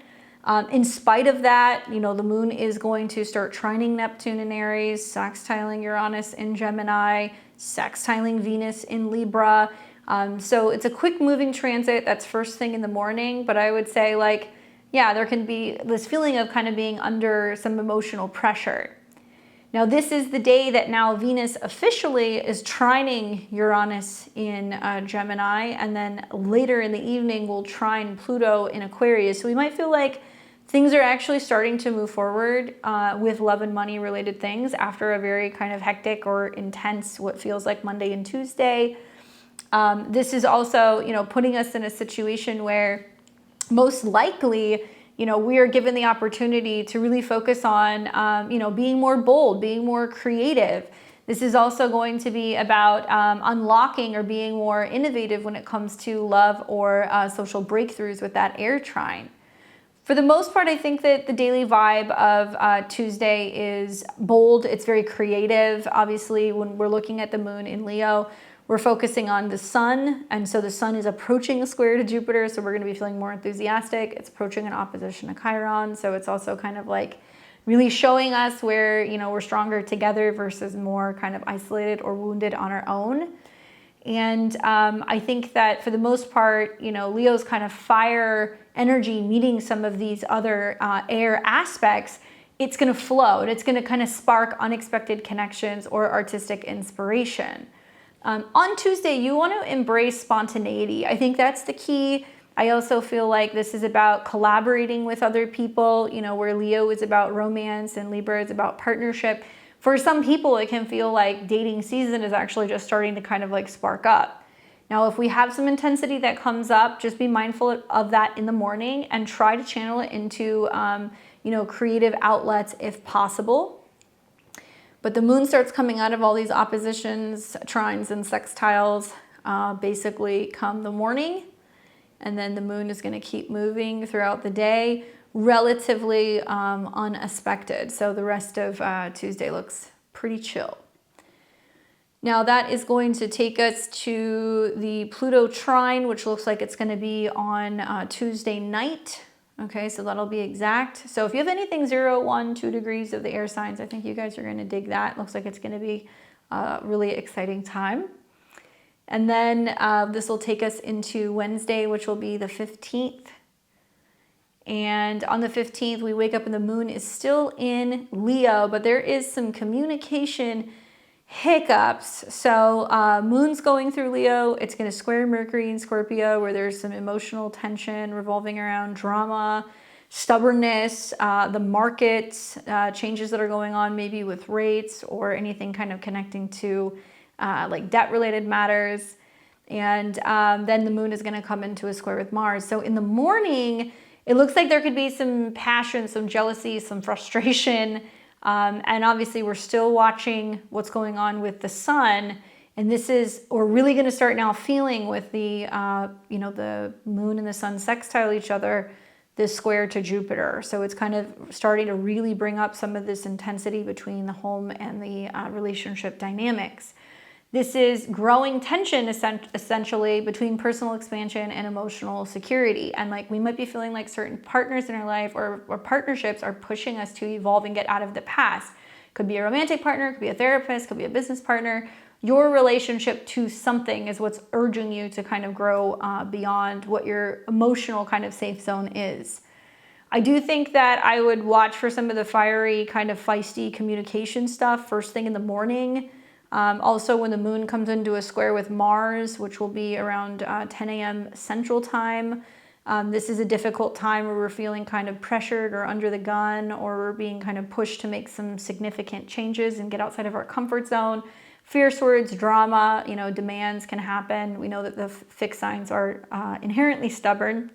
In spite of that, the moon is going to start trining Neptune in Aries, sextiling Uranus in Gemini, sextiling Venus in Libra. So it's a quick moving transit. That's first thing in the morning. But I would say there can be this feeling of kind of being under some emotional pressure. Now, this is the day that now Venus officially is trining Uranus in Gemini, and then later in the evening will trine Pluto in Aquarius. So we might feel like things are actually starting to move forward with love and money related things after a very kind of hectic or intense, what feels like Monday and Tuesday. This is also, putting us in a situation where most likely, we are given the opportunity to really focus on, being more bold, being more creative. This is also going to be about unlocking or being more innovative when it comes to love or social breakthroughs with that air trine. For the most part, I think that the daily vibe of Tuesday is bold. It's very creative. Obviously, when we're looking at the moon in Leo, we're focusing on the sun, and so the sun is approaching a square to Jupiter, so we're going to be feeling more enthusiastic. It's approaching an opposition to Chiron, so it's also kind of like really showing us where, we're stronger together versus more kind of isolated or wounded on our own. And I think that for the most part, Leo's kind of fire energy meeting some of these other air aspects, it's going to flow, and it's going to kind of spark unexpected connections or artistic inspiration. On Tuesday, you want to embrace spontaneity. I think that's the key. I also feel like this is about collaborating with other people, where Leo is about romance and Libra is about partnership. For some people, it can feel like dating season is actually just starting to kind of like spark up. Now, if we have some intensity that comes up, just be mindful of that in the morning and try to channel it into, creative outlets if possible. But the moon starts coming out of all these oppositions, trines, and sextiles basically come the morning. And then the moon is going to keep moving throughout the day, relatively unexpected. So the rest of Tuesday looks pretty chill. Now that is going to take us to the Pluto trine, which looks like it's going to be on Tuesday night. Okay, so that'll be exact. So if you have anything 0, 1, 2 degrees of the air signs, I think you guys are going to dig that. Looks like it's going to be a really exciting time. And then this will take us into Wednesday, which will be the 15th. And on the 15th, we wake up and the moon is still in Leo, but there is some communication hiccups. So moon's going through Leo. It's going to square Mercury in Scorpio, where there's some emotional tension revolving around drama, stubbornness, the markets, changes that are going on maybe with rates or anything kind of connecting to like debt-related matters. And then the moon is going to come into a square with Mars. So in the morning, it looks like there could be some passion, some jealousy, some frustration. And obviously we're still watching what's going on with the sun. And we're really going to start now feeling with the, the moon and the sun sextile each other. this square to Jupiter. So it's kind of starting to really bring up some of this intensity between the home and the relationship dynamics. This is growing tension essentially between personal expansion and emotional security. And like we might be feeling like certain partners in our life or partnerships are pushing us to evolve and get out of the past. Could be a romantic partner, could be a therapist, could be a business partner. Your relationship to something is what's urging you to kind of grow beyond what your emotional kind of safe zone is. I do think that I would watch for some of the fiery kind of feisty communication stuff first thing in the morning. Also when the moon comes into a square with Mars, which will be around 10 a.m. Central Time. This is a difficult time where we're feeling kind of pressured or under the gun, or we're being kind of pushed to make some significant changes and get outside of our comfort zone. Fierce words, drama, demands can happen. We know that the fixed signs are inherently stubborn.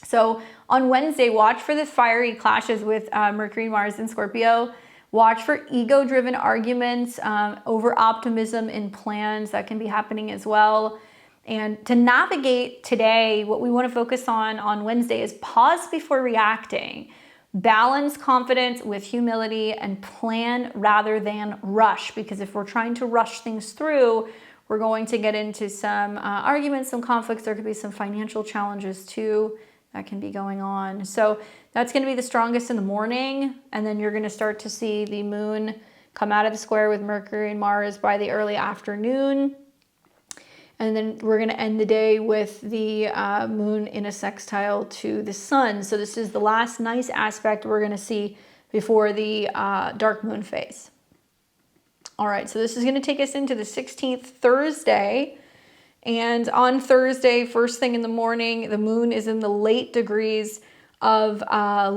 So on Wednesday, watch for the fiery clashes with Mercury, Mars, and Scorpio. Watch for ego-driven arguments, over optimism in plans that can be happening as well. And to navigate today, what we want to focus on Wednesday is pause before reacting. Balance confidence with humility and plan rather than rush, because if we're trying to rush things through, we're going to get into some arguments, some conflicts. There could be some financial challenges too that can be going on. So that's going to be the strongest in the morning, and then you're going to start to see the moon come out of the square with Mercury and Mars by the early afternoon. And then we're going to end the day with the moon in a sextile to the sun. So this is the last nice aspect we're going to see before the dark moon phase. All right, so this is going to take us into the 16th, Thursday. And on Thursday, first thing in the morning, the moon is in the late degrees of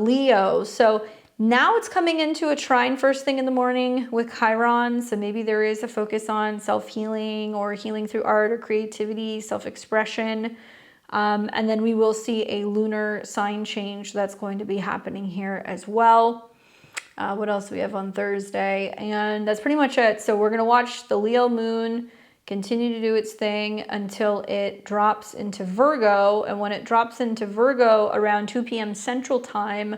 Leo. So now it's coming into a trine first thing in the morning with Chiron. So maybe there is a focus on self-healing or healing through art or creativity, self-expression. And then we will see a lunar sign change that's going to be happening here as well. What else do we have on Thursday? And that's pretty much it. So we're going to watch the Leo moon continue to do its thing until it drops into Virgo. And when it drops into Virgo around 2 p.m. Central Time,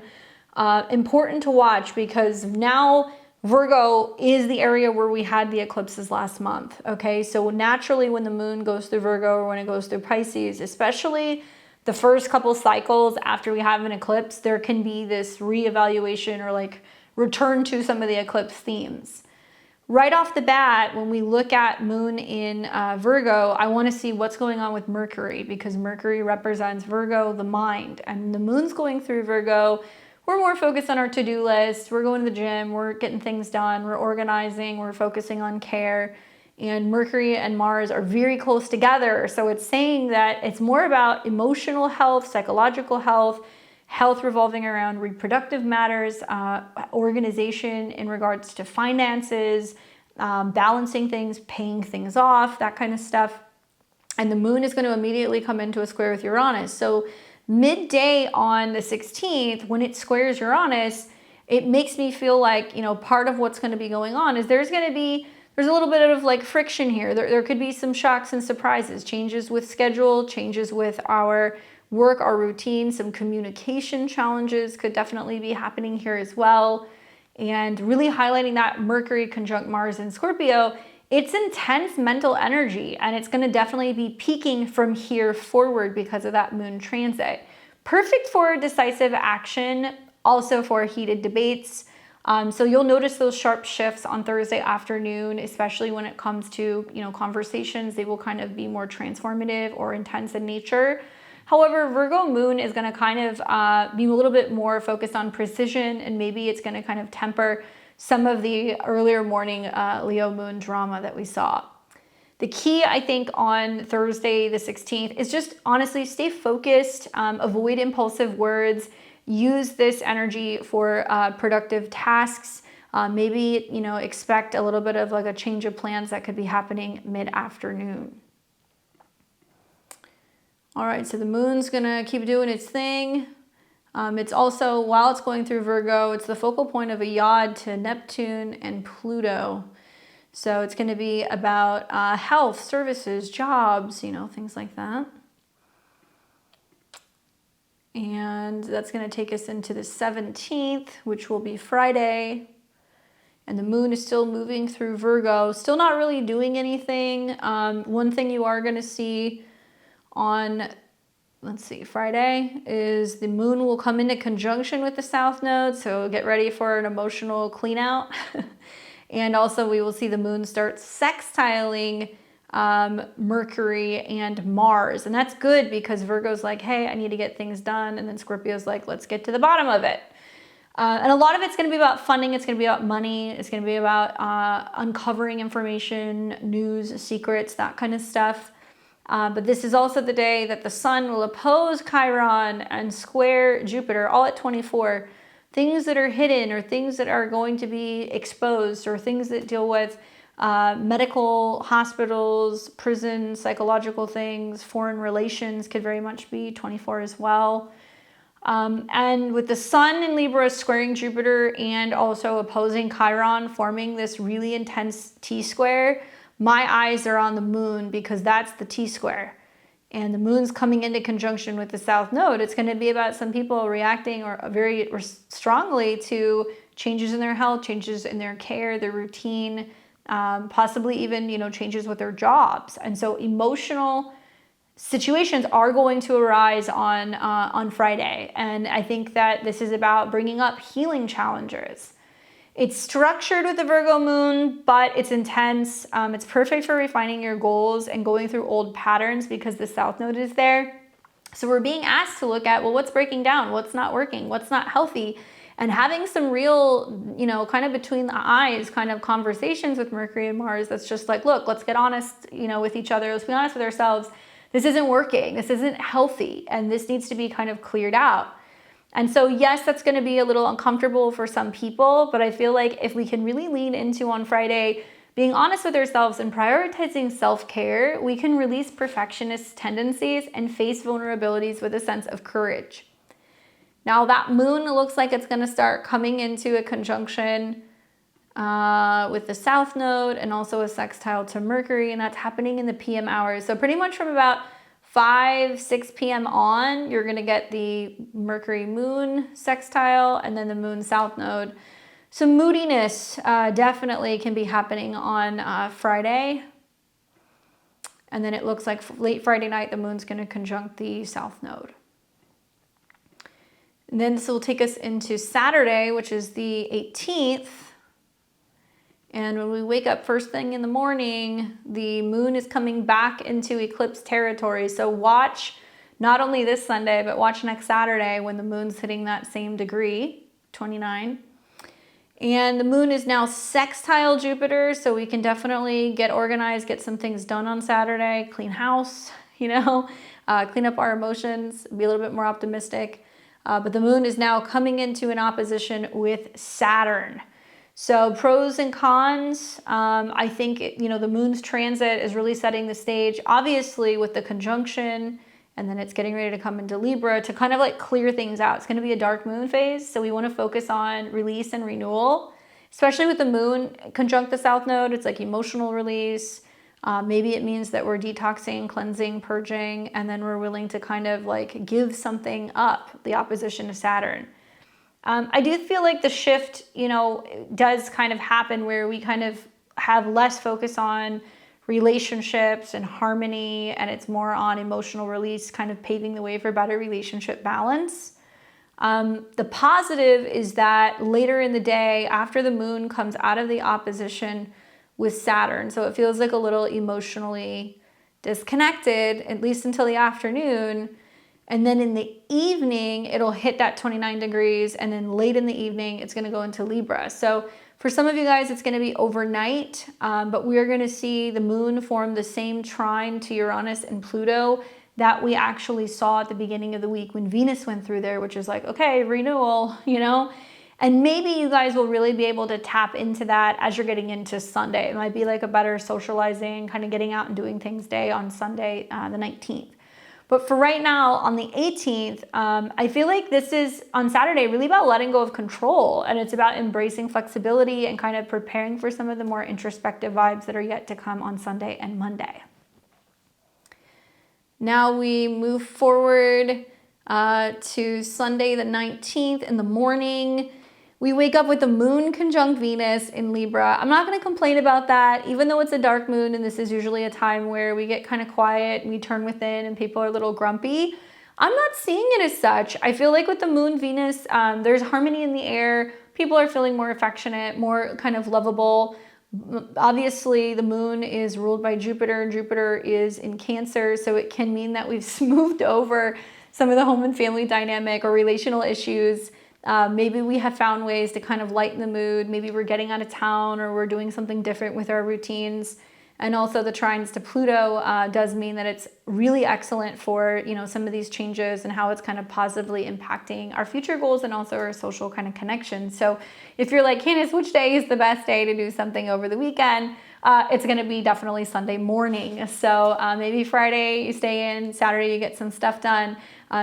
important to watch, because now Virgo is the area where we had the eclipses last month. Okay, so naturally when the moon goes through Virgo or when it goes through Pisces, especially the first couple cycles after we have an eclipse, there can be this reevaluation or like return to some of the eclipse themes. Right off the bat, when we look at moon in Virgo, I want to see what's going on with Mercury, because Mercury represents Virgo, the mind, and the moon's going through Virgo. We're more focused on our to-do list. We're going to the gym. We're getting things done. We're organizing. We're focusing on care. And Mercury and Mars are very close together. So it's saying that it's more about emotional health, psychological health, health revolving around reproductive matters, organization in regards to finances, balancing things, paying things off, that kind of stuff. And the moon is going to immediately come into a square with Uranus. So midday on the 16th, when it squares Uranus, it makes me feel like, part of what's going to be going on is there's a little bit of like friction here. There could be some shocks and surprises, changes with schedule, changes with our work, our routine, some communication challenges could definitely be happening here as well. And really highlighting that Mercury conjunct Mars in Scorpio, it's intense mental energy, and it's going to definitely be peaking from here forward because of that moon transit. Perfect for decisive action, also for heated debates. So you'll notice those sharp shifts on Thursday afternoon, especially when it comes to, conversations. They will kind of be more transformative or intense in nature. However, Virgo moon is going to kind of be a little bit more focused on precision, and maybe it's going to kind of temper some of the earlier morning Leo moon drama that we saw. The key, I think, on Thursday the 16th is just honestly stay focused, avoid impulsive words, use this energy for productive tasks. Maybe, expect a little bit of like a change of plans that could be happening mid-afternoon. All right, so the moon's gonna keep doing its thing. It's also, while it's going through Virgo, it's the focal point of a yod to Neptune and Pluto. So it's gonna be about health, services, jobs, things like that. And that's going to take us into the 17th, which will be Friday. And the moon is still moving through Virgo, still not really doing anything. One thing you are going to see on, let's see, Friday is the moon will come into conjunction with the south node. So get ready for an emotional clean out. And also we will see the moon start sextiling Mercury and Mars. And that's good because Virgo's like, hey, I need to get things done. And then Scorpio's like, let's get to the bottom of it. And a lot of it's going to be about funding. It's going to be about money. It's going to be about uncovering information, news, secrets, that kind of stuff. But this is also the day that the sun will oppose Chiron and square Jupiter, all at 24. Things that are hidden or things that are going to be exposed or things that deal with medical, hospitals, prisons, psychological things, foreign relations could very much be 24 as well. And with the sun in Libra squaring Jupiter and also opposing Chiron, forming this really intense T-square, my eyes are on the moon because that's the T-square. And the moon's coming into conjunction with the south node. It's going to be about some people reacting very strongly to changes in their health, changes in their care, their routine, possibly even, changes with their jobs. And so emotional situations are going to arise on Friday. And I think that this is about bringing up healing challenges. It's structured with the Virgo moon, but it's intense. It's perfect for refining your goals and going through old patterns because the south node is there. So we're being asked to look at, well, what's breaking down? What's not working? What's not healthy? And having some real, kind of between the eyes kind of conversations with Mercury and Mars. That's just like, look, let's get honest, with each other. Let's be honest with ourselves. This isn't working. This isn't healthy. And this needs to be kind of cleared out. And so, yes, that's going to be a little uncomfortable for some people, but I feel like if we can really lean into on Friday, being honest with ourselves and prioritizing self-care, we can release perfectionist tendencies and face vulnerabilities with a sense of courage. Now, that moon looks like it's going to start coming into a conjunction with the south node and also a sextile to Mercury, and that's happening in the PM hours. So pretty much from about 6 p.m. on, you're going to get the Mercury moon sextile and then the moon south node. So moodiness definitely can be happening on Friday. And then it looks like late Friday night, the moon's going to conjunct the south node. And then this will take us into Saturday, which is the 18th. And when we wake up first thing in the morning, the moon is coming back into eclipse territory. So watch not only this Sunday, but watch next Saturday when the moon's hitting that same degree, 29. And the moon is now sextile Jupiter, so we can definitely get organized, get some things done on Saturday, clean house, clean up our emotions, be a little bit more optimistic. But the moon is now coming into an opposition with Saturn. So pros and cons, I think, the moon's transit is really setting the stage, obviously with the conjunction, and then it's getting ready to come into Libra to kind of like clear things out. It's going to be a dark moon phase, so we want to focus on release and renewal, especially with the moon conjunct the south node. It's like emotional release. Maybe it means that we're detoxing, cleansing, purging, and then we're willing to kind of like give something up, the opposition to Saturn. I do feel like the shift, does kind of happen where we kind of have less focus on relationships and harmony, and it's more on emotional release, kind of paving the way for better relationship balance. The positive is that later in the day, after the moon comes out of the opposition with Saturn, so it feels like a little emotionally disconnected, at least until the afternoon. And then in the evening, it'll hit that 29 degrees. And then late in the evening, it's going to go into Libra. So for some of you guys, it's going to be overnight. But we're going to see the moon form the same trine to Uranus and Pluto that we actually saw at the beginning of the week when Venus went through there, which is like, okay, renewal, And maybe you guys will really be able to tap into that as you're getting into Sunday. It might be like a better socializing, kind of getting out and doing things day on Sunday, the 19th. But for right now, on the 18th, I feel like this is, on Saturday, really about letting go of control. And it's about embracing flexibility and kind of preparing for some of the more introspective vibes that are yet to come on Sunday and Monday. Now we move forward to Sunday the 19th in the morning. We wake up with the moon conjunct Venus in Libra. I'm not going to complain about that, even though it's a dark moon and this is usually a time where we get kind of quiet and we turn within and people are a little grumpy. I'm not seeing it as such. I feel like with the moon Venus, there's harmony in the air. People are feeling more affectionate, more kind of lovable. Obviously, the moon is ruled by Jupiter and Jupiter is in Cancer, so it can mean that we've smoothed over some of the home and family dynamic or relational issues. Maybe we have found ways to kind of lighten the mood. Maybe we're getting out of town or we're doing something different with our routines. And also the trines to Pluto does mean that it's really excellent for, you know, some of these changes and how it's kind of positively impacting our future goals and also our social kind of connections. So if you're like, Candace, which day is the best day to do something over the weekend? It's going to be definitely Sunday morning. So maybe Friday you stay in, Saturday you get some stuff done.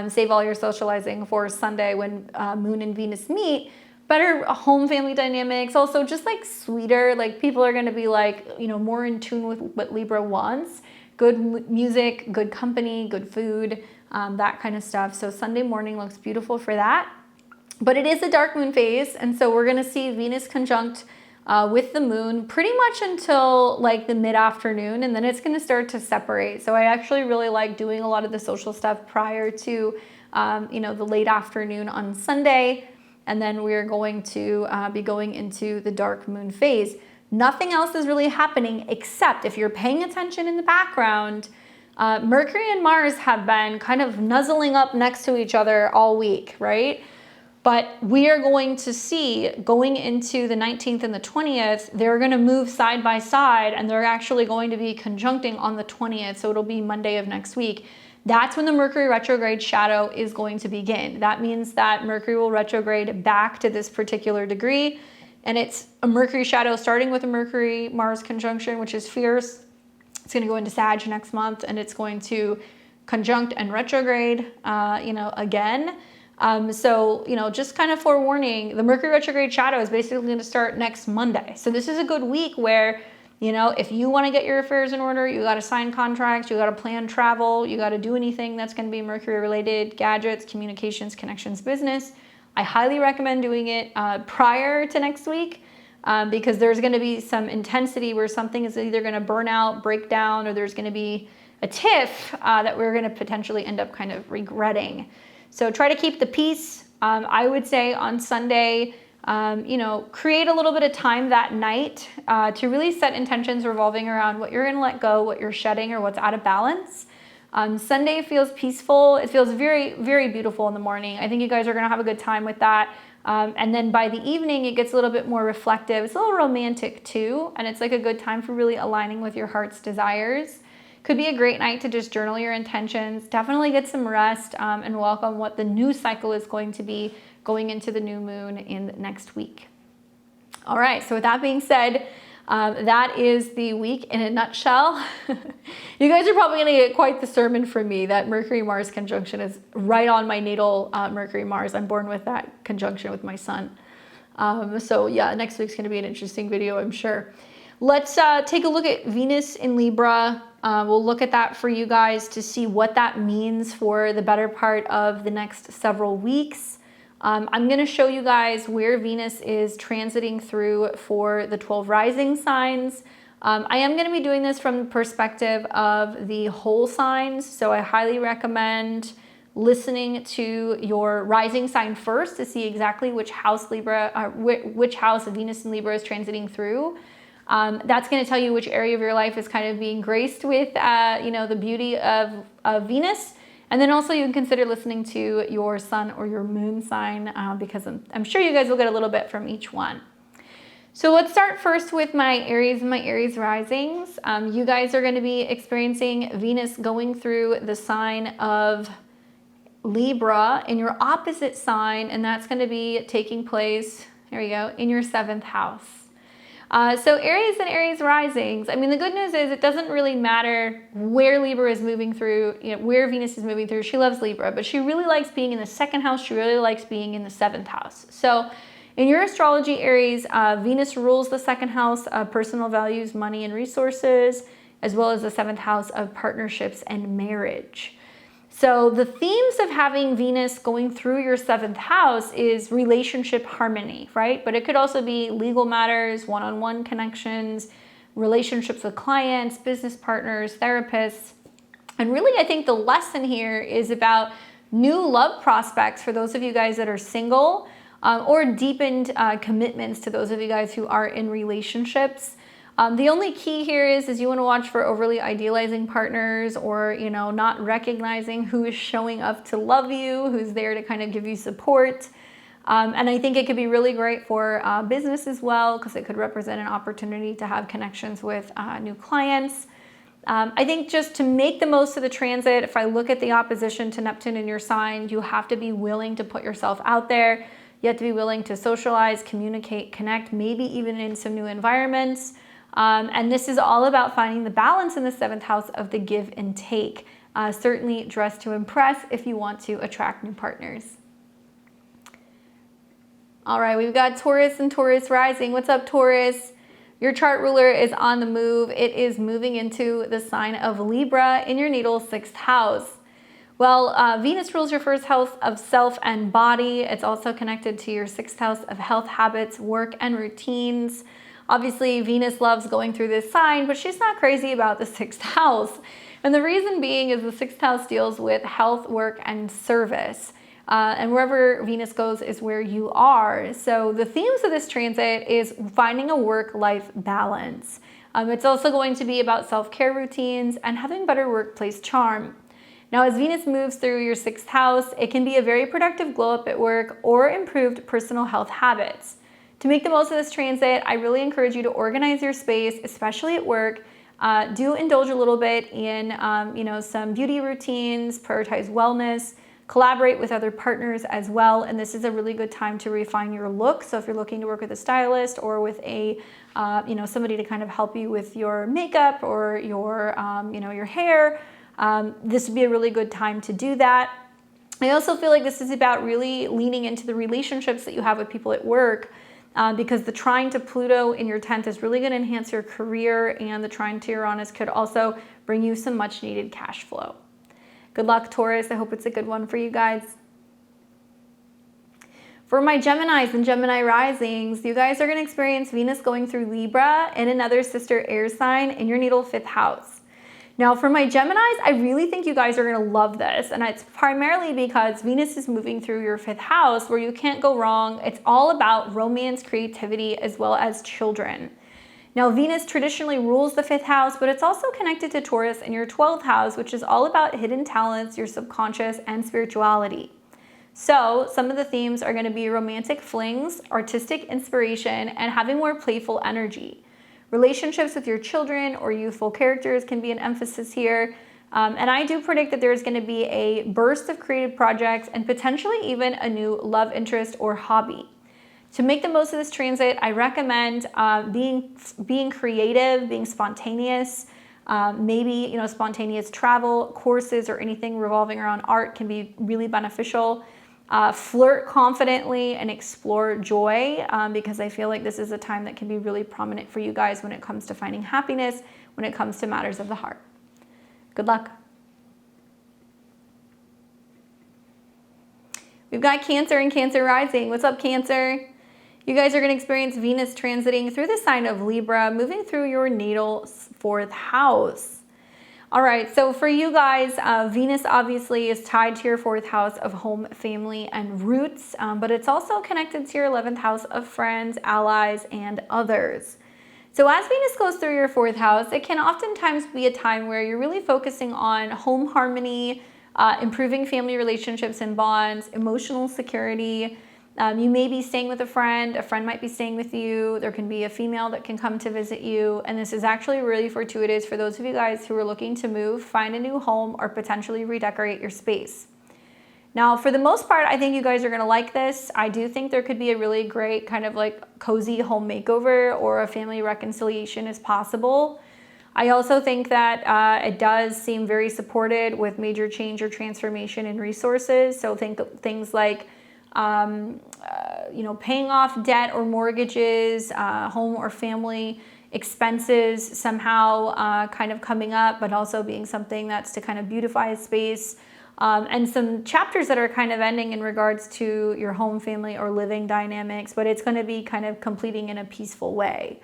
Save all your socializing for Sunday when Moon and Venus meet. Better home family dynamics, also just like sweeter, like people are going to be like, you know, more in tune with what Libra wants. Good music, good company, good food, that kind of stuff. So Sunday morning looks beautiful for that. But it is a dark moon phase, and so we're going to see Venus conjunct with the moon pretty much until like the mid-afternoon, and then it's going to start to separate. So I actually really like doing a lot of the social stuff prior to, you know, the late afternoon on Sunday. And then we're going to be going into the dark moon phase. Nothing else is really happening except if you're paying attention in the background, Mercury and Mars have been kind of nuzzling up next to each other all week, right? But we are going to see going into the 19th and the 20th, they're going to move side by side and they're actually going to be conjuncting on the 20th. So it'll be Monday of next week. That's when the Mercury retrograde shadow is going to begin. That means that Mercury will retrograde back to this particular degree. And it's a Mercury shadow starting with a Mercury-Mars conjunction, which is fierce. It's going to go into Sag next month, and it's going to conjunct and retrograde, you know, again. So, you know, just kind of forewarning, the Mercury retrograde shadow is basically going to start next Monday. So this is a good week where, you know, if you want to get your affairs in order, you got to sign contracts, you got to plan travel, you got to do anything that's going to be Mercury related, gadgets, communications, connections, business. I highly recommend doing it prior to next week because there's going to be some intensity where something is either going to burn out, break down, or there's going to be a tiff that we're going to potentially end up kind of regretting. So try to keep the peace. I would say on Sunday, you know, create a little bit of time that night to really set intentions revolving around what you're going to let go, what you're shedding, or what's out of balance. Sunday feels peaceful. It feels very, very beautiful in the morning. I think you guys are going to have a good time with that. And then by the evening, it gets a little bit more reflective. It's a little romantic too. And it's like a good time for really aligning with your heart's desires. Could be a great night to just journal your intentions. Definitely get some rest and welcome what the new cycle is going to be going into the new moon in next week. All right, so with that being said, that is the week in a nutshell. You guys are probably gonna get quite the sermon from me. That Mercury-Mars conjunction is right on my natal Mercury-Mars. I'm born with that conjunction with my sun. So yeah, next week's gonna be an interesting video, I'm sure. Let's take a look at Venus in Libra. We'll look at that for you guys to see what that means for the better part of the next several weeks. I'm going to show you guys where Venus is transiting through for the 12 rising signs. I am going to be doing this from the perspective of the whole signs, so I highly recommend listening to your rising sign first to see exactly which house which house Venus in Libra is transiting through. That's going to tell you which area of your life is kind of being graced with, you know, the beauty of Venus. And then also you can consider listening to your sun or your moon sign because I'm sure you guys will get a little bit from each one. So let's start first with my Aries and my Aries risings. You guys are going to be experiencing Venus going through the sign of Libra in your opposite sign, and that's going to be taking place, here we go, in your 7th house. So Aries and Aries risings, I mean, the good news is it doesn't really matter where Libra is moving through, you know, where Venus is moving through. She loves Libra, but she really likes being in the 2nd house. She really likes being in the 7th house. So in your astrology, Aries, Venus rules the 2nd house of personal values, money, and resources, as well as the 7th house of partnerships and marriage. So the themes of having Venus going through your 7th house is relationship harmony, right? But it could also be legal matters, one-on-one connections, relationships with clients, business partners, therapists. And really, I think the lesson here is about new love prospects for those of you guys that are single, or deepened commitments to those of you guys who are in relationships. The only key here is you want to watch for overly idealizing partners, or, you know, not recognizing who is showing up to love you, who's there to kind of give you support. And I think it could be really great for business as well, because it could represent an opportunity to have connections with new clients. I think just to make the most of the transit, if I look at the opposition to Neptune in your sign, you have to be willing to put yourself out there. You have to be willing to socialize, communicate, connect, maybe even in some new environments. And this is all about finding the balance in the 7th house of the give and take. Certainly dress to impress if you want to attract new partners. All right, we've got Taurus and Taurus rising. What's up, Taurus? Your chart ruler is on the move. It is moving into the sign of Libra in your natal 6th house. Well, Venus rules your 1st house of self and body. It's also connected to your 6th house of health, habits, work, and routines. Obviously, Venus loves going through this sign, but she's not crazy about the 6th house. And the reason being is the 6th house deals with health, work, and service. And wherever Venus goes is where you are. So the themes of this transit is finding a work-life balance. It's also going to be about self-care routines and having better workplace charm. Now, as Venus moves through your 6th house, it can be a very productive glow up at work or improved personal health habits. To make the most of this transit, I really encourage you to organize your space, especially at work. Do indulge a little bit in some beauty routines, prioritize wellness, collaborate with other partners as well. And this is a really good time to refine your look. So if you're looking to work with a stylist or with a somebody to kind of help you with your makeup or your your hair, this would be a really good time to do that. I also feel like this is about really leaning into the relationships that you have with people at work, because the trine to Pluto in your 10th is really going to enhance your career, and the trine to Uranus could also bring you some much needed cash flow. Good luck, Taurus. I hope it's a good one for you guys. For my Geminis and Gemini risings, you guys are going to experience Venus going through Libra and another sister air sign in your natal 5th house. Now, for my Geminis, I really think you guys are going to love this. And it's primarily because Venus is moving through your 5th house, where you can't go wrong. It's all about romance, creativity, as well as children. Now, Venus traditionally rules the 5th house, but it's also connected to Taurus in your 12th house, which is all about hidden talents, your subconscious, and spirituality. So some of the themes are going to be romantic flings, artistic inspiration, and having more playful energy. Relationships with your children or youthful characters can be an emphasis here. And I do predict that there's going to be a burst of creative projects and potentially even a new love interest or hobby. To make the most of this transit, I recommend being creative, being spontaneous. Maybe spontaneous travel, courses, or anything revolving around art can be really beneficial. Flirt confidently and explore joy, because I feel like this is a time that can be really prominent for you guys when it comes to finding happiness, when it comes to matters of the heart. Good luck. We've got Cancer and Cancer rising. What's up, Cancer? You guys are going to experience Venus transiting through the sign of Libra, moving through your natal 4th house. All right, so for you guys, Venus obviously is tied to your 4th house of home, family, and roots, but it's also connected to your 11th house of friends, allies, and others. So as Venus goes through your 4th house, it can oftentimes be a time where you're really focusing on home harmony, improving family relationships and bonds, emotional security. You may be staying with a friend might be staying with you, there can be a female that can come to visit you, and this is actually really fortuitous for those of you guys who are looking to move, find a new home, or potentially redecorate your space. Now, for the most part, I think you guys are going to like this. I do think there could be a really great kind of like cozy home makeover or a family reconciliation is possible. I also think that it does seem very supported with major change or transformation in resources. So think things like paying off debt or mortgages, home or family expenses somehow kind of coming up, but also being something that's to kind of beautify a space. and some chapters that are kind of ending in regards to your home, family, or living dynamics, but it's going to be kind of completing in a peaceful way.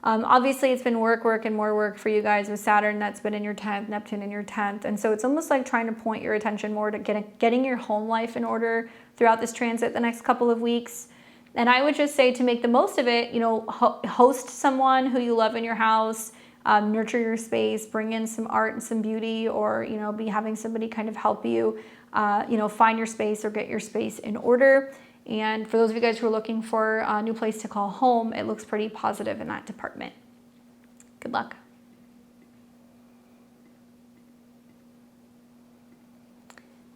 Obviously, it's been work, and more work for you guys with Saturn that's been in your 10th, Neptune in your 10th. And so it's almost like trying to point your attention more to getting your home life in order throughout this transit the next couple of weeks. And I would just say to make the most of it, host someone who you love in your house, nurture your space, bring in some art and some beauty, or, be having somebody kind of help you, find your space or get your space in order. And for those of you guys who are looking for a new place to call home, it looks pretty positive in that department. Good luck.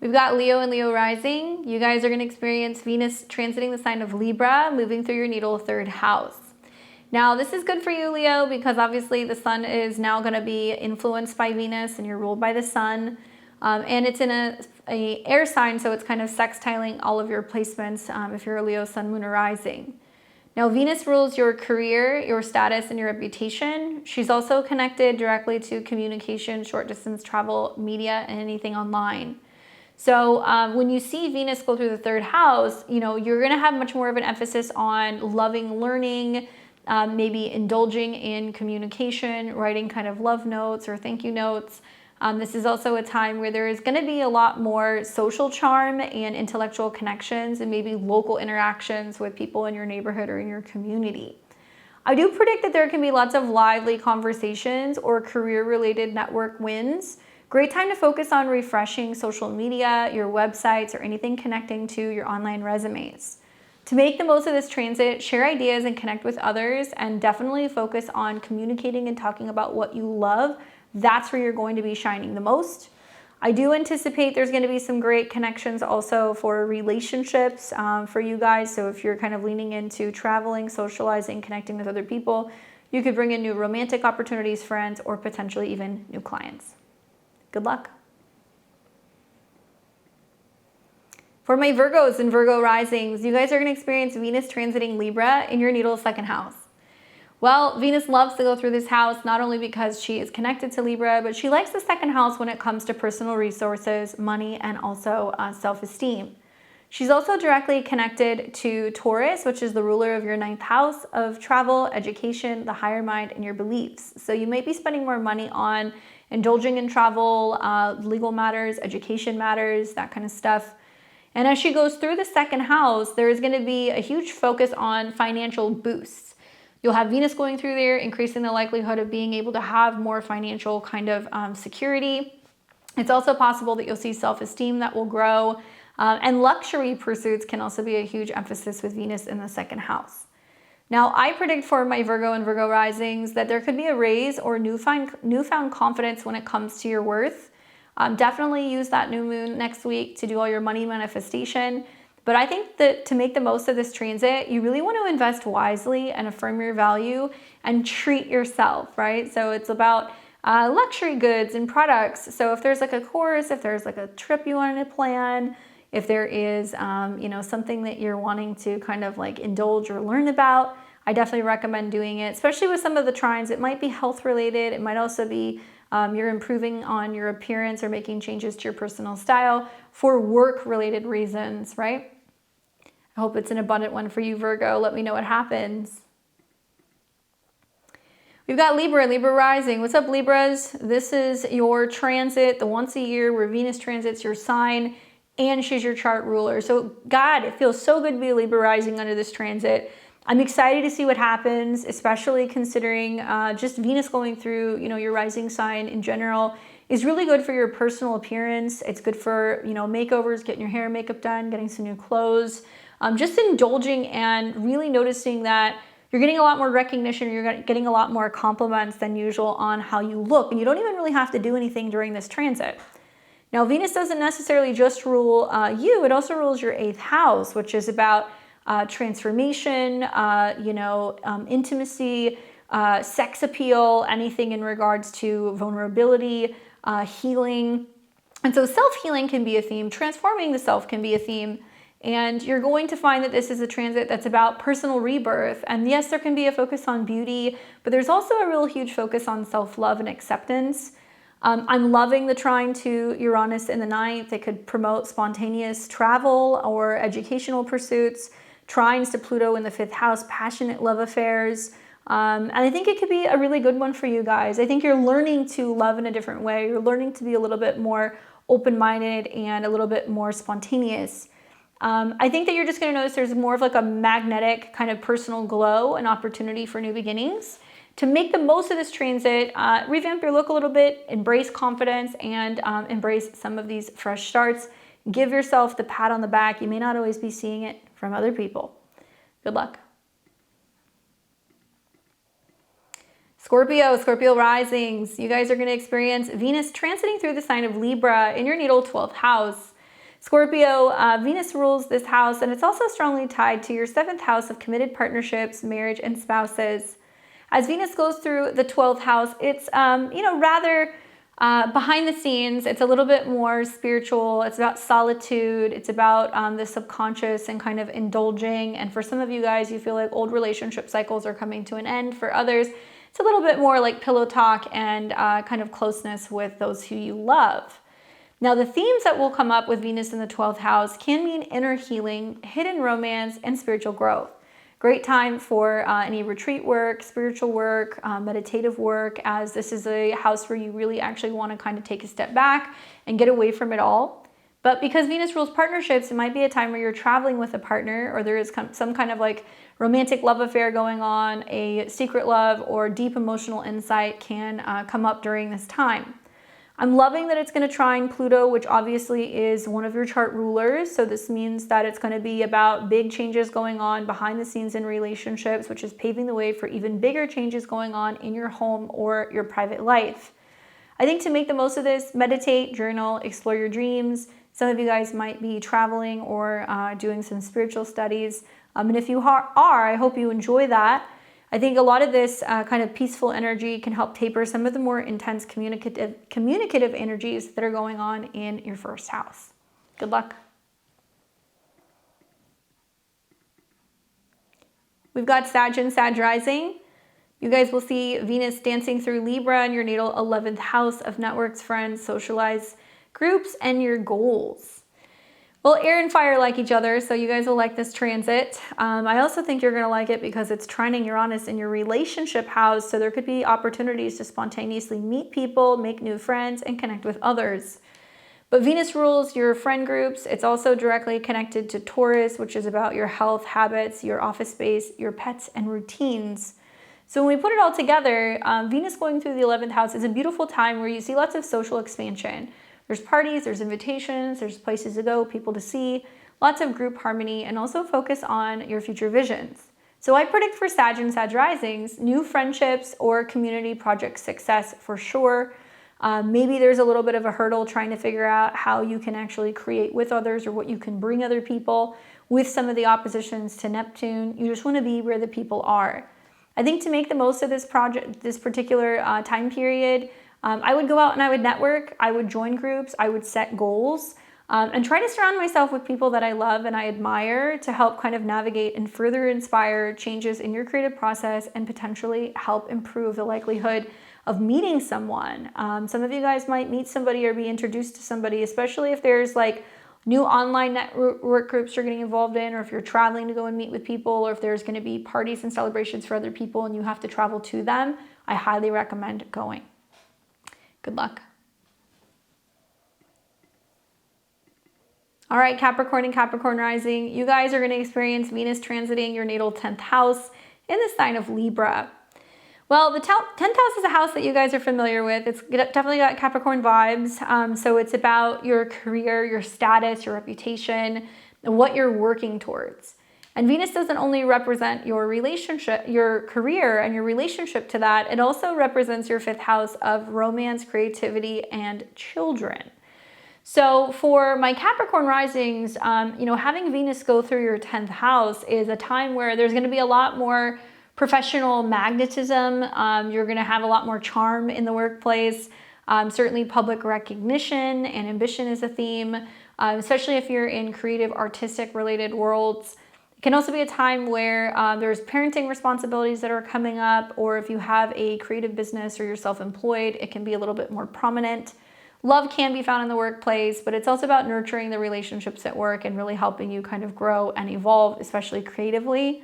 We've got Leo and Leo rising. You guys are going to experience Venus transiting the sign of Libra, moving through your natal 3rd house. Now, this is good for you, Leo, because obviously the sun is now going to be influenced by Venus and you're ruled by the sun. And it's in a air sign, so it's kind of sextiling all of your placements if you're a Leo, sun, moon, or rising. Now, Venus rules your career, your status, and your reputation. She's also connected directly to communication, short distance travel, media, and anything online. So when you see Venus go through the 3rd house, you're going to have much more of an emphasis on loving, learning, maybe indulging in communication, writing kind of love notes or thank you notes. This is also a time where there is going to be a lot more social charm and intellectual connections and maybe local interactions with people in your neighborhood or in your community. I do predict that there can be lots of lively conversations or career-related network wins. Great time to focus on refreshing social media, your websites, or anything connecting to your online resumes. To make the most of this transit, share ideas and connect with others, and definitely focus on communicating and talking about what you love. That's where you're going to be shining the most. I do anticipate there's going to be some great connections also for relationships for you guys. So if you're kind of leaning into traveling, socializing, connecting with other people, you could bring in new romantic opportunities, friends, or potentially even new clients. Good luck. For my Virgos and Virgo risings, you guys are going to experience Venus transiting Libra in your natal 2nd house. Well, Venus loves to go through this house, not only because she is connected to Libra, but she likes the 2nd house when it comes to personal resources, money, and also self-esteem. She's also directly connected to Taurus, which is the ruler of your 9th house of travel, education, the higher mind, and your beliefs. So you might be spending more money on indulging in travel, legal matters, education matters, that kind of stuff. And as she goes through the 2nd house, there is going to be a huge focus on financial boosts. You'll have Venus going through there, increasing the likelihood of being able to have more financial kind of security. It's also possible that you'll see self-esteem that will grow. And luxury pursuits can also be a huge emphasis with Venus in the 2nd house. Now, I predict for my Virgo and Virgo risings that there could be a raise or newfound confidence when it comes to your worth. Definitely use that new moon next week to do all your money manifestation. But I think that to make the most of this transit, you really want to invest wisely and affirm your value and treat yourself, right? So it's about luxury goods and products. So if there's like a course, if there's like a trip you wanted to plan, if there is, something that you're wanting to kind of like indulge or learn about, I definitely recommend doing it, especially with some of the trines. It might be health related. It might also be you're improving on your appearance or making changes to your personal style for work related reasons, right? I hope it's an abundant one for you, Virgo. Let me know what happens. We've got Libra and Libra rising. What's up, Libras? This is your transit, the once a year where Venus transits your sign, and she's your chart ruler. So God, it feels so good to be a Libra rising under this transit. I'm excited to see what happens, especially considering just Venus going through, your rising sign in general is really good for your personal appearance. It's good for, makeovers, getting your hair and makeup done, getting some new clothes, just indulging and really noticing that you're getting a lot more recognition, you're getting a lot more compliments than usual on how you look, and you don't even really have to do anything during this transit. Now, Venus doesn't necessarily just rule you, it also rules your 8th house, which is about transformation, intimacy, sex appeal, anything in regards to vulnerability, healing. And so self-healing can be a theme, transforming the self can be a theme. And you're going to find that this is a transit that's about personal rebirth. And yes, there can be a focus on beauty, but there's also a real huge focus on self-love and acceptance. I'm loving the trine to Uranus in the 9th. It could promote spontaneous travel or educational pursuits. Trines to Pluto in the 5th house, passionate love affairs. And I think it could be a really good one for you guys. I think you're learning to love in a different way. You're learning to be a little bit more open-minded and a little bit more spontaneous. I think that you're just going to notice there's more of like a magnetic kind of personal glow and opportunity for new beginnings. To make the most of this transit, revamp your look a little bit, embrace confidence, and embrace some of these fresh starts. Give yourself the pat on the back. You may not always be seeing it from other people. Good luck. Scorpio risings. You guys are going to experience Venus transiting through the sign of Libra in your natal 12th house. Scorpio, Venus rules this house, and it's also strongly tied to your 7th house of committed partnerships, marriage, and spouses. As Venus goes through the 12th house, it's, rather behind the scenes. It's a little bit more spiritual. It's about solitude. It's about the subconscious and kind of indulging. And for some of you guys, you feel like old relationship cycles are coming to an end. For others, it's a little bit more like pillow talk and kind of closeness with those who you love. Now, the themes that will come up with Venus in the 12th house can mean inner healing, hidden romance, and spiritual growth. Great time for any retreat work, spiritual work, meditative work, as this is a house where you really actually want to kind of take a step back and get away from it all. But because Venus rules partnerships, it might be a time where you're traveling with a partner, or there is some kind of like romantic love affair going on. A secret love or deep emotional insight can come up during this time. I'm loving that it's going to trine Pluto, which obviously is one of your chart rulers. So this means that it's going to be about big changes going on behind the scenes in relationships, which is paving the way for even bigger changes going on in your home or your private life. I think to make the most of this, meditate, journal, explore your dreams. Some of you guys might be traveling or doing some spiritual studies. And if you are, I hope you enjoy that. I think a lot of this kind of peaceful energy can help taper some of the more intense communicative energies that are going on in your 1st house. Good luck. We've got Sag and Sag rising. You guys will see Venus dancing through Libra in your natal 11th house of networks, friends, socialized groups, and your goals. Well, air and fire like each other, so you guys will like this transit. I also think you're going to like it because it's trining Uranus in your relationship house, so there could be opportunities to spontaneously meet people, make new friends, and connect with others. But Venus rules your friend groups. It's also directly connected to Taurus, which is about your health, habits, your office space, your pets, and routines. So when we put it all together, Venus going through the 11th house is a beautiful time where you see lots of social expansion. There's parties, there's invitations, there's places to go, people to see, lots of group harmony, and also focus on your future visions. So I predict for Sag and Sag risings, new friendships or community project success for sure. Maybe there's a little bit of a hurdle trying to figure out how you can actually create with others or what you can bring other people with some of the oppositions to Neptune. You just want to be where the people are. I think to make the most of this project, this particular time period, I would go out and I would network, I would join groups, I would set goals, and try to surround myself with people that I love and I admire to help kind of navigate and further inspire changes in your creative process and potentially help improve the likelihood of meeting someone. Some of you guys might meet somebody or be introduced to somebody, especially if there's like new online network groups you're getting involved in, or if you're traveling to go and meet with people, or if there's going to be parties and celebrations for other people and you have to travel to them. I highly recommend going. Good luck. All right, Capricorn and Capricorn rising. You guys are going to experience Venus transiting your natal 10th house in the sign of Libra. Well, the 10th house is a house that you guys are familiar with. It's definitely got Capricorn vibes. So it's about your career, your status, your reputation, and what you're working towards. And Venus doesn't only represent your relationship, your career and your relationship to that, it also represents your 5th house of romance, creativity, and children. So for my Capricorn risings, having Venus go through your 10th house is a time where there's going to be a lot more professional magnetism. You're going to have a lot more charm in the workplace. Certainly public recognition and ambition is a theme, especially if you're in creative, artistic related worlds. It can also be a time where there's parenting responsibilities that are coming up, or if you have a creative business or you're self-employed, it can be a little bit more prominent. Love can be found in the workplace, but it's also about nurturing the relationships at work and really helping you kind of grow and evolve, especially creatively.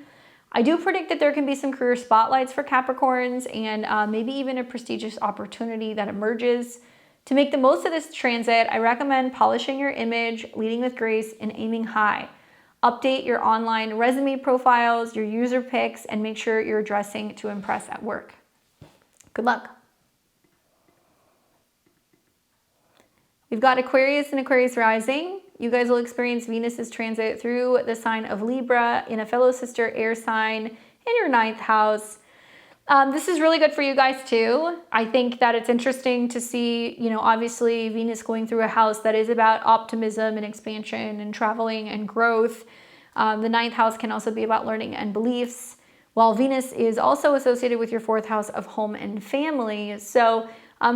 I do predict that there can be some career spotlights for Capricorns and maybe even a prestigious opportunity that emerges. To make the most of this transit, I recommend polishing your image, leading with grace, and aiming high. Update your online resume profiles, your user pics, and make sure you're dressing to impress at work. Good luck. We've got Aquarius and Aquarius rising. You guys will experience Venus's transit through the sign of Libra in a fellow sister air sign in your 9th house. This is really good for you guys too. I think that it's interesting to see, obviously Venus going through a house that is about optimism and expansion and traveling and growth. The 9th house can also be about learning and beliefs, while Venus is also associated with your 4th house of home and family. So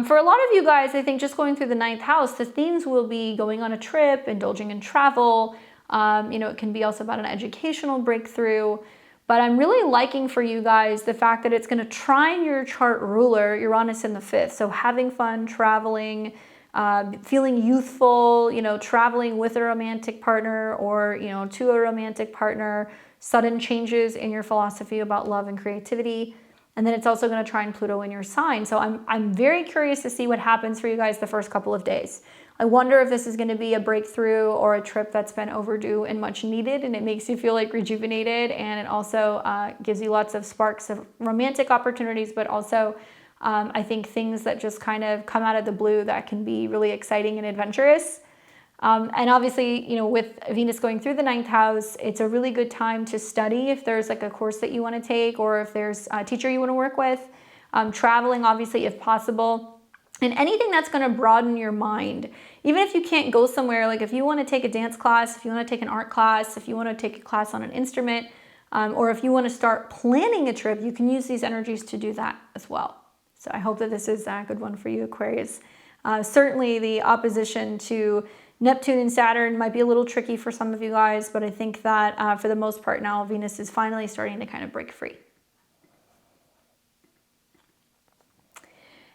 for a lot of you guys, I think just going through the 9th house, the themes will be going on a trip, indulging in travel. It can be also about an educational breakthrough. But I'm really liking for you guys the fact that it's going to trine your chart ruler, Uranus in the 5th. So having fun, traveling, feeling youthful, traveling with a romantic partner or, to a romantic partner, sudden changes in your philosophy about love and creativity. And then it's also going to trine Pluto in your sign. So I'm very curious to see what happens for you guys the first couple of days. I wonder if this is going to be a breakthrough or a trip that's been overdue and much needed, and it makes you feel like rejuvenated, and it also gives you lots of sparks of romantic opportunities, but also I think things that just kind of come out of the blue that can be really exciting and adventurous. And obviously, with Venus going through the 9th house, it's a really good time to study if there's like a course that you want to take, or if there's a teacher you want to work with. Traveling, obviously, if possible. And anything that's going to broaden your mind. Even if you can't go somewhere, like if you want to take a dance class, if you want to take an art class, if you want to take a class on an instrument, or if you want to start planning a trip, you can use these energies to do that as well. So I hope that this is a good one for you, Aquarius. Certainly the opposition to Neptune and Saturn might be a little tricky for some of you guys, but I think that for the most part now, Venus is finally starting to kind of break free.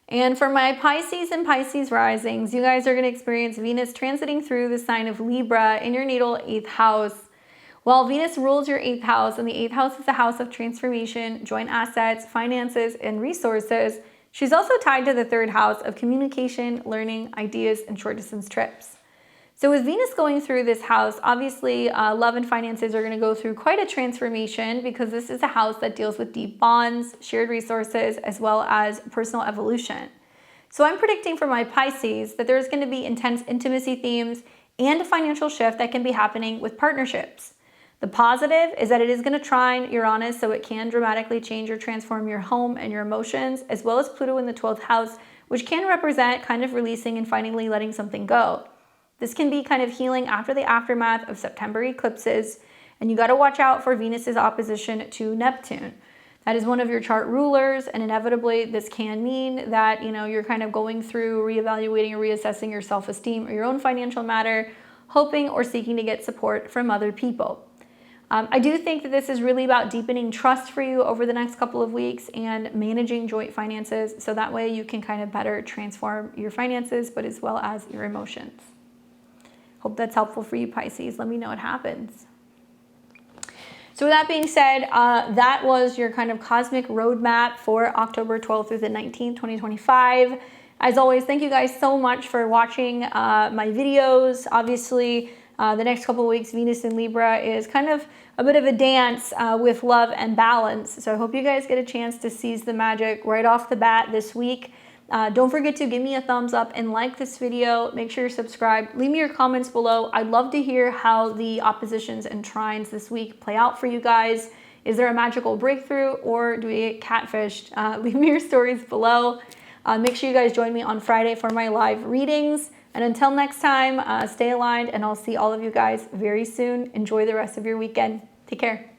And for my Pisces and Pisces risings, you guys are going to experience Venus transiting through the sign of Libra in your natal 8th house. While Venus rules your 8th house, and the 8th house is a house of transformation, joint assets, finances, and resources, she's also tied to the 3rd house of communication, learning, ideas, and short distance trips. So with Venus going through this house, obviously love and finances are going to go through quite a transformation, because this is a house that deals with deep bonds, shared resources, as well as personal evolution. So I'm predicting for my Pisces that there's going to be intense intimacy themes and a financial shift that can be happening with partnerships. The positive is that it is going to trine Uranus, so it can dramatically change or transform your home and your emotions, as well as Pluto in the 12th house, which can represent kind of releasing and finally letting something go. This can be kind of healing after the aftermath of September eclipses, and you got to watch out for Venus's opposition to Neptune. That is one of your chart rulers, and inevitably this can mean that you're kind of going through reevaluating or reassessing your self-esteem or your own financial matter, hoping or seeking to get support from other people. I do think that this is really about deepening trust for you over the next couple of weeks and managing joint finances, so that way you can kind of better transform your finances, but as well as your emotions. Hope that's helpful for you, Pisces. Let me know what happens. So with that being said, that was your kind of cosmic roadmap for October 12th through the 19th, 2025. As always, thank you guys so much for watching my videos. Obviously, the next couple of weeks, Venus in Libra is kind of a bit of a dance with love and balance. So I hope you guys get a chance to seize the magic right off the bat this week. Don't forget to give me a thumbs up and like this video. Make sure you're subscribed. Leave me your comments below. I'd love to hear how the oppositions and trines this week play out for you guys. Is there a magical breakthrough, or do we get catfished? Leave me your stories below. Make sure you guys join me on Friday for my live readings. And until next time, stay aligned, and I'll see all of you guys very soon. Enjoy the rest of your weekend. Take care.